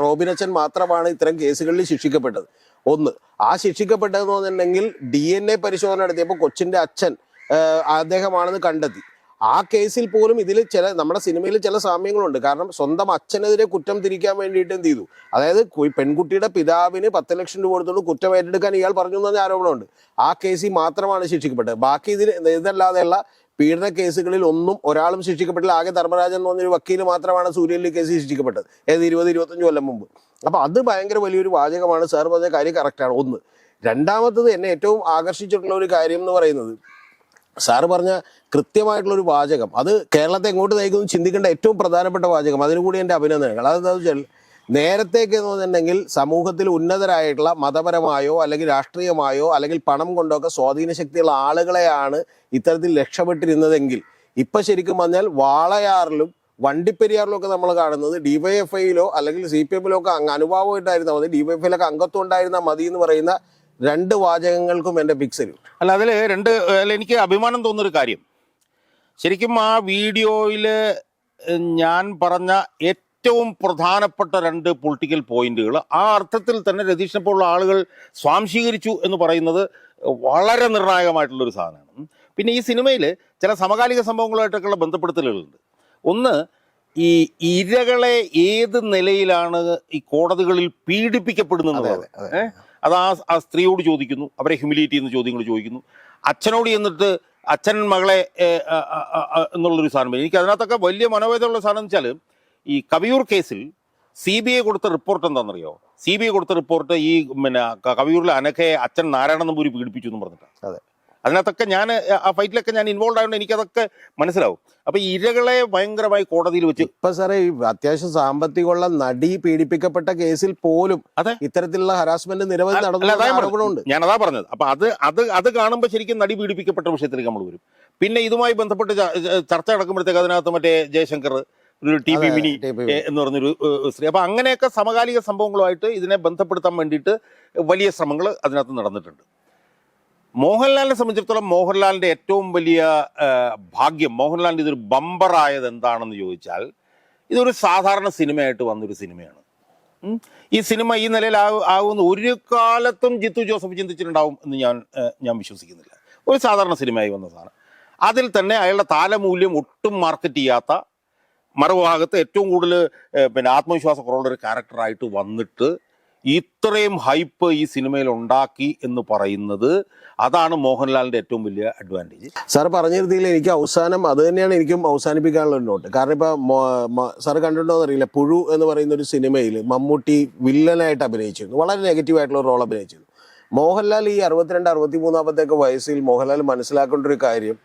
റോബിനച്ചൻ മാത്രമാണ് ഇത്തരം കേസുകളിൽ ശിക്ഷിക്കപ്പെട്ടത്. ഒന്ന്, ആ ശിക്ഷിക്കപ്പെട്ടതെന്ന് പറഞ്ഞിട്ടുണ്ടെങ്കിൽ DNA പരിശോധന നടത്തിയപ്പോൾ കൊച്ചിന്റെ അച്ഛൻ അദ്ദേഹമാണെന്ന് കണ്ടെത്തി. ആ കേസിൽ പോലും ഇതിൽ നമ്മുടെ സിനിമയിൽ ചില സാമ്യങ്ങളുണ്ട്. കാരണം സ്വന്തം അച്ഛനെതിരെ കുറ്റം തിരിക്കാൻ വേണ്ടിയിട്ട് എന്ത് ചെയ്തു, അതായത് പെൺകുട്ടിയുടെ പിതാവിന് 10 ലക്ഷം രൂപ കൊടുത്തുകൊണ്ട് കുറ്റം ഏറ്റെടുക്കാൻ ഇയാൾ പറഞ്ഞു എന്ന് പറഞ്ഞ ആരോപണമുണ്ട്. ആ കേസിൽ മാത്രമാണ് ശിക്ഷിക്കപ്പെട്ടത്. ബാക്കി ഇതല്ലാതെയുള്ള പീഡന കേസുകളിൽ ഒന്നും ഒരാളും ശിക്ഷിക്കപ്പെട്ടില്ല. ആകെ ധർമ്മരാജൻ എന്ന് പറഞ്ഞൊരു വക്കീൽ മാത്രമാണ് സൂര്യനിൽ കേസ് ശിക്ഷിക്കപ്പെട്ടത്, 20-25 കൊല്ലം മുമ്പ്. അപ്പൊ അത് ഭയങ്കര വലിയൊരു വാചകമാണ്. സാർ പറഞ്ഞ കാര്യം കറക്റ്റാണ്. ഒന്ന്. രണ്ടാമത്തത്, എന്നെ ഏറ്റവും ആകർഷിച്ചിട്ടുള്ള ഒരു കാര്യം എന്ന് പറയുന്നത്, സാറ് പറഞ്ഞ കൃത്യമായിട്ടുള്ളൊരു വാചകം, അത് കേരളത്തെ എങ്ങോട്ട് നയിക്കുന്നു ചിന്തിക്കേണ്ട ഏറ്റവും പ്രധാനപ്പെട്ട വാചകം. അതിനുകൂടി എൻ്റെ അഭിനന്ദനങ്ങൾ. അതെന്താണെന്ന് വെച്ചാൽ, നേരത്തേക്ക് എന്ന് പറഞ്ഞിട്ടുണ്ടെങ്കിൽ സമൂഹത്തിൽ ഉന്നതരായിട്ടുള്ള മതപരമായോ അല്ലെങ്കിൽ രാഷ്ട്രീയമായോ അല്ലെങ്കിൽ പണം കൊണ്ടോ ഒക്കെ സ്വാധീന ശക്തിയുള്ള ആളുകളെയാണ് ഇത്തരത്തിൽ രക്ഷപ്പെട്ടിരുന്നതെങ്കിൽ, ഇപ്പൊ ശരിക്കും പറഞ്ഞാൽ വാളയാറിലും വണ്ടിപ്പെരിയാറിലും ഒക്കെ നമ്മൾ കാണുന്നത് DYFIയിലോ അല്ലെങ്കിൽ CPMലോ ഒക്കെ അനുഭാവമായിട്ടായിരുന്നാൽ മതി, DYFIയിലൊക്കെ അംഗത്വം ഉണ്ടായിരുന്നാൽ മതി എന്ന് പറയുന്ന രണ്ട് വാചകങ്ങൾക്കും എൻ്റെ പിക്സലും. അല്ല, അതിൽ എനിക്ക് അഭിമാനം തോന്നുന്നൊരു കാര്യം, ശരിക്കും ആ വീഡിയോയിൽ ഞാൻ പറഞ്ഞ ഏറ്റവും പ്രധാനപ്പെട്ട 2 പൊളിറ്റിക്കൽ പോയിന്റുകൾ ആ അർത്ഥത്തിൽ തന്നെ രതീഷിനെ പോലുള്ള ആളുകൾ സ്വാംശീകരിച്ചു എന്ന് പറയുന്നത് വളരെ നിർണായകമായിട്ടുള്ളൊരു സാധനമാണ്. പിന്നെ ഈ സിനിമയിൽ ചില സമകാലിക സംഭവങ്ങളുമായിട്ടൊക്കെയുള്ള ബന്ധപ്പെടുത്തലുകളുണ്ട്. ഒന്ന്, ഈ ഇരകളെ ഏത് നിലയിലാണ് ഈ കോടതികളിൽ പീഡിപ്പിക്കപ്പെടുന്നത്. അത് ആ സ്ത്രീയോട് ചോദിക്കുന്നു, അവരെ ഹ്യൂമിലിയേറ്റ് ചെയ്യുന്ന ചോദ്യങ്ങൾ ചോദിക്കുന്നു. അച്ഛനോട് ചെന്നിട്ട് അച്ഛൻ മകളെ എന്നുള്ളൊരു സാധനം. എനിക്ക് അതിനകത്തൊക്കെ വലിയ മനോവേദനയുള്ള സാധനം എന്ന് വെച്ചാൽ, ഈ കവിയൂർ കേസിൽ CBI കൊടുത്ത റിപ്പോർട്ട് എന്താണെന്നറിയോ? CBI കൊടുത്ത റിപ്പോർട്ട് ഈ പിന്നെ കവിയൂരിലെ അനഘയെ അച്ഛൻ നാരായണ നമ്പൂരി പീഡിപ്പിച്ചു എന്ന് പറഞ്ഞിട്ടാണ്. അതെ. അതിനകത്തൊക്കെ ഞാൻ ആ ഫൈറ്റിലൊക്കെ ഞാൻ ഇൻവോൾവ് ആയതുകൊണ്ട് എനിക്കതൊക്കെ മനസ്സിലാവും. അപ്പൊ ഈ ഇരകളെ ഭയങ്കരമായി കോടതിയിൽ വെച്ച് ഇപ്പൊ സാറേ ഈ അത്യാവശ്യം സാമ്പത്തികമുള്ള നടി പീഡിപ്പിക്കപ്പെട്ട കേസിൽ പോലും അതെ ഇത്തരത്തിലുള്ള ഹരാസ്മെന്റ് നിരവധി നടന്നുണ്ട്. ഞാൻ അതാ പറഞ്ഞത്. അപ്പൊ അത് കാണുമ്പോൾ ശരിക്കും നടി പീഡിപ്പിക്കപ്പെട്ട വിഷയത്തിലേക്ക് നമ്മൾ വരും. പിന്നെ ഇതുമായി ബന്ധപ്പെട്ട് ചർച്ച നടക്കുമ്പോഴത്തേക്ക് അതിനകത്ത് മറ്റേ ജയശങ്കർ, ഒരു TB മിനി എന്ന് പറഞ്ഞൊരു സ്ത്രീ, അപ്പൊ അങ്ങനെയൊക്കെ സമകാലിക സംഭവങ്ങളുമായിട്ട് ഇതിനെ ബന്ധപ്പെടുത്താൻ വേണ്ടിയിട്ട് വലിയ ശ്രമങ്ങൾ അതിനകത്ത് നടന്നിട്ടുണ്ട്. മോഹൻലാലിനെ സംബന്ധിച്ചിടത്തോളം മോഹൻലാലിന്റെ ഏറ്റവും വലിയ ഭാഗ്യം, മോഹൻലാലിന്റെ ഇതൊരു ബമ്പറായത് എന്താണെന്ന് ചോദിച്ചാൽ, ഇതൊരു സാധാരണ സിനിമയായിട്ട് വന്നൊരു സിനിമയാണ്. ഈ സിനിമ ഈ നിലയിൽ ആകുമെന്ന് ഒരു കാലത്തും ജിത്തു ജോസഫ് ചിന്തിച്ചിട്ടുണ്ടാവും എന്ന് ഞാൻ വിശ്വസിക്കുന്നില്ല. ഒരു സാധാരണ സിനിമയായി വന്ന സാധനം. അതിൽ തന്നെ അയാളുടെ താലമൂല്യം ഒട്ടും മാർക്കറ്റ് ചെയ്യാത്ത, മറുഭാഗത്ത് ഏറ്റവും കൂടുതൽ പിന്നെ ആത്മവിശ്വാസ കുറവുള്ള ഒരു ക്യാരക്ടറായിട്ട് വന്നിട്ട് ഇത്രയും ഹൈപ്പ് ഈ സിനിമയിൽ ഉണ്ടാക്കി എന്ന് പറയുന്നത്, അതാണ് മോഹൻലാലിന്റെ ഏറ്റവും വലിയ അഡ്വാൻറ്റേജ്. സാർ പറഞ്ഞിരുന്നെങ്കിൽ എനിക്ക് അവസാനം അത് തന്നെയാണ് എനിക്കും അവസാനിപ്പിക്കാനുള്ള ഒരു നോട്ട്. കാരണം ഇപ്പൊ സാറ് കണ്ടിട്ടുണ്ടോ എന്നറിയില്ല, പുഴു എന്ന് പറയുന്ന ഒരു സിനിമയിൽ മമ്മൂട്ടി വില്ലനായിട്ട് അഭിനയിച്ചിരുന്നു. വളരെ നെഗറ്റീവായിട്ടുള്ള റോൾ അഭിനയിച്ചിരുന്നു. മോഹൻലാൽ ഈ 62, 63 വയസ്സിൽ മോഹൻലാൽ മനസ്സിലാക്കേണ്ട ഒരു കാര്യം,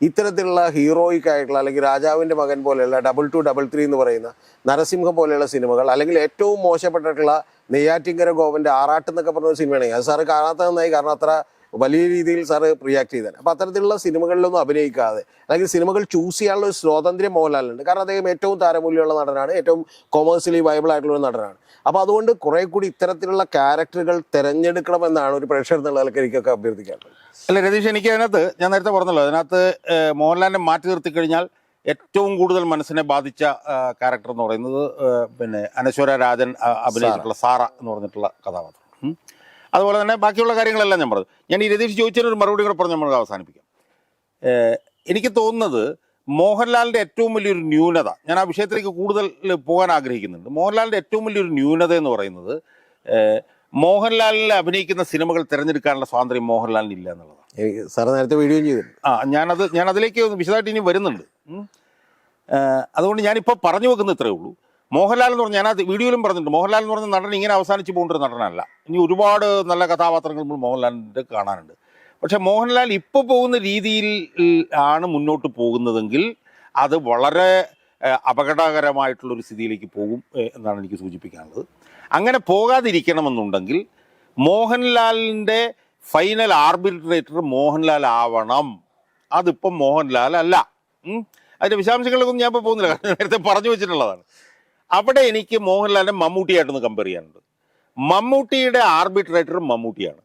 ഇത്തരത്തിലുള്ള ഹീറോയിക് ആയിട്ടുള്ള അല്ലെങ്കിൽ രാജാവിൻ്റെ മകൻ പോലെയുള്ള 22, 33 എന്ന് പറയുന്ന നരസിംഹം പോലെയുള്ള സിനിമകൾ, അല്ലെങ്കിൽ ഏറ്റവും മോശപ്പെട്ടിട്ടുള്ള നെയ്യാറ്റിങ്കര ഗോവന്റെ ആറാട്ട് എന്നൊക്കെ പറഞ്ഞ ഒരു സിനിമയാണ്. അത് സാറ് കാണാത്ത നന്നായി, കാരണം അത്ര വലിയ രീതിയിൽ സാറ് റിയാക്ട് ചെയ്താൽ. അപ്പോൾ അത്തരത്തിലുള്ള സിനിമകളിലൊന്നും അഭിനയിക്കാതെ, അല്ലെങ്കിൽ സിനിമകൾ ചൂസ് ചെയ്യാനുള്ള ഒരു സ്വാതന്ത്ര്യം മോഹൻലാലിനുണ്ട്. കാരണം അദ്ദേഹം ഏറ്റവും താരമൂല്യമുള്ള നടനാണ്, ഏറ്റവും കൊമേഴ്സ്യലി വയബിൾ ആയിട്ടുള്ള ഒരു നടനാണ്. അപ്പോൾ അതുകൊണ്ട് കുറെ കൂടി ഇത്തരത്തിലുള്ള ക്യാരക്ടറുകൾ തിരഞ്ഞെടുക്കണമെന്നാണ് ഒരു പ്രേക്ഷകർ എന്നുള്ള നിലയ്ക്ക് എനിക്കൊക്കെ അഭ്യർത്ഥിക്കാറുള്ളത്. അല്ല രതീഷ്, എനിക്ക് അതിനകത്ത് ഞാൻ നേരത്തെ പറഞ്ഞല്ലോ, അതിനകത്ത് മോഹൻലാലിനെ മാറ്റി നിർത്തി കഴിഞ്ഞാൽ ഏറ്റവും കൂടുതൽ മനസ്സിനെ ബാധിച്ച ക്യാരക്ടർ എന്ന് പറയുന്നത് പിന്നെ അനശ്വര രാജൻ അഭിനയിച്ചിട്ടുള്ള സാറ എന്ന് പറഞ്ഞിട്ടുള്ള കഥാപാത്രം. അതുപോലെ തന്നെ ബാക്കിയുള്ള കാര്യങ്ങളെല്ലാം ഞാൻ പറഞ്ഞു. ഞാൻ ഈ രതീഷ് ചോദിച്ചതിനൊരു മറുപടി കൂടെ പറഞ്ഞ് നമുക്ക് അവസാനിപ്പിക്കാം. എനിക്ക് തോന്നുന്നത് മോഹൻലാലിൻ്റെ ഏറ്റവും വലിയൊരു ന്യൂനത, ഞാൻ ആ വിഷയത്തിലേക്ക് കൂടുതൽ പോകാൻ ആഗ്രഹിക്കുന്നുണ്ട്. മോഹൻലാലിൻ്റെ ഏറ്റവും വലിയൊരു ന്യൂനത എന്ന് പറയുന്നത്, മോഹൻലാലിനെ അഭിനയിക്കുന്ന സിനിമകൾ തിരഞ്ഞെടുക്കാനുള്ള സ്വാതന്ത്ര്യം മോഹൻലാലിന് ഇല്ല എന്നുള്ളതാണ്. സാറ് നേരത്തെ വീഡിയോ ചെയ്തു. ഞാൻ അതിലേക്ക് വിശദമായിട്ട് ഇനി വരുന്നുണ്ട്. അതുകൊണ്ട് ഞാനിപ്പോൾ പറഞ്ഞു വെക്കുന്നത് ഇത്രയേ ഉള്ളൂ. മോഹൻലാൽ എന്ന് പറഞ്ഞാൽ, ഞാൻ ആ വീഡിയോയിലും പറഞ്ഞിട്ടുണ്ട്, മോഹൻലാൽ എന്ന് പറഞ്ഞ നടൻ ഇങ്ങനെ അവസാനിച്ച് പോകേണ്ട ഒരു നടനല്ല. ഇനി ഒരുപാട് നല്ല കഥാപാത്രങ്ങൾ നമ്മൾ മോഹൻലാലിൻ്റെ കാണാനുണ്ട്. പക്ഷെ മോഹൻലാൽ ഇപ്പോൾ പോകുന്ന രീതിയിൽ ആണ് മുന്നോട്ട് പോകുന്നതെങ്കിൽ അത് വളരെ അപകടകരമായിട്ടുള്ളൊരു സ്ഥിതിയിലേക്ക് പോകും എന്നാണ് എനിക്ക് സൂചിപ്പിക്കാനുള്ളത്. അങ്ങനെ പോകാതിരിക്കണമെന്നുണ്ടെങ്കിൽ മോഹൻലാലിൻ്റെ ഫൈനൽ ആർബിട്രേറ്റർ മോഹൻലാൽ ആവണം. അതിപ്പം മോഹൻലാൽ അല്ല. അതിൻ്റെ വിശദാംശങ്ങളിലൊന്നും ഞാൻ ഇപ്പോൾ പോകുന്നില്ല, കാരണം നേരത്തെ പറഞ്ഞു വെച്ചിട്ടുള്ളതാണ്. അവിടെ എനിക്ക് മോഹൻലാലിനെ മമ്മൂട്ടിയായിട്ടൊന്ന് കമ്പയർ ചെയ്യാനുണ്ട്. മമ്മൂട്ടിയുടെ ആർബിട്രേറ്റർ മമ്മൂട്ടിയാണ്.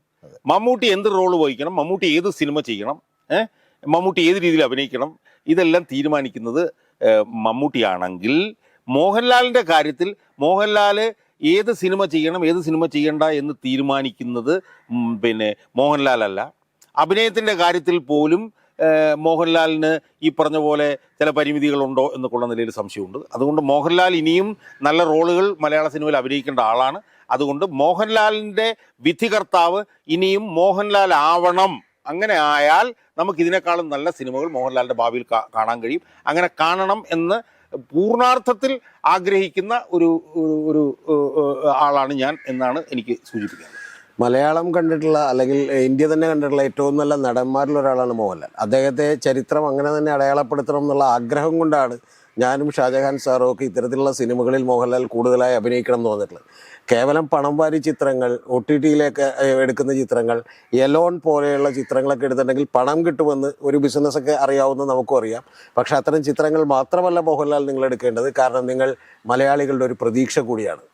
മമ്മൂട്ടി എന്ത് റോള് വഹിക്കണം, മമ്മൂട്ടി ഏത് സിനിമ ചെയ്യണം, മമ്മൂട്ടി ഏത് രീതിയിൽ അഭിനയിക്കണം, ഇതെല്ലാം തീരുമാനിക്കുന്നത് മമ്മൂട്ടിയാണെങ്കിൽ, മോഹൻലാലിൻ്റെ കാര്യത്തിൽ മോഹൻലാൽ ഏത് സിനിമ ചെയ്യണം ഏത് സിനിമ ചെയ്യണ്ട എന്ന് തീരുമാനിക്കുന്നത് പിന്നെ മോഹൻലാലല്ല. അഭിനയത്തിൻ്റെ കാര്യത്തിൽ പോലും മോഹൻലാലിന് ഈ പറഞ്ഞ പോലെ ചില പരിമിതികളുണ്ടോ എന്നൊക്കെയുള്ള നിലയിൽ സംശയമുണ്ട്. അതുകൊണ്ട് മോഹൻലാൽ ഇനിയും നല്ല റോളുകൾ മലയാള സിനിമയിൽ അഭിനയിക്കേണ്ട ആളാണ്. അതുകൊണ്ട് മോഹൻലാലിൻ്റെ വിധികർത്താവ് ഇനിയും മോഹൻലാൽ ആവണം. അങ്ങനെ ആയാൽ നമുക്ക് ഇതിനേക്കാളും നല്ല സിനിമകൾ മോഹൻലാലിൻ്റെ ഭാവിയിൽ കാണാൻ കഴിയും. അങ്ങനെ കാണണം എന്ന് പൂർണ്ണാർത്ഥത്തിൽ ആഗ്രഹിക്കുന്ന ഒരു ആളാണ് ഞാൻ എന്നാണ് എനിക്ക് സൂചിപ്പിക്കുന്നത്. മലയാളം കണ്ടിട്ടുള്ള, അല്ലെങ്കിൽ ഇന്ത്യ തന്നെ കണ്ടിട്ടുള്ള ഏറ്റവും നല്ല നടന്മാരിൽ ഒരാളാണ് മോഹൻലാൽ. അദ്ദേഹത്തെ ചരിത്രം അങ്ങനെ തന്നെ അടയാളപ്പെടുത്തണം എന്നുള്ള ആഗ്രഹം കൊണ്ടാണ് ഞാനും ഷാജഹാൻ സാറും ഒക്കെ ഇത്തരത്തിലുള്ള സിനിമകളിൽ മോഹൻലാൽ കൂടുതലായി അഭിനയിക്കണം എന്ന് തോന്നിയിട്ടുള്ളത്. കേവലം പണം വാരി ചിത്രങ്ങൾ, OTT-യിലേക്ക് എടുക്കുന്ന ചിത്രങ്ങൾ, എലോൺ പോലെയുള്ള ചിത്രങ്ങളൊക്കെ എടുത്തിട്ടുണ്ടെങ്കിൽ പണം കിട്ടുമെന്ന് ഒരു ബിസിനസ്സൊക്കെ അറിയാവുന്ന നമുക്കും അറിയാം. പക്ഷെ അത്തരം ചിത്രങ്ങൾ മാത്രമല്ല മോഹൻലാൽ നിങ്ങൾ എടുക്കേണ്ടത്. കാരണം നിങ്ങൾ മലയാളികളുടെ ഒരു പ്രതീക്ഷ കൂടിയാണ്.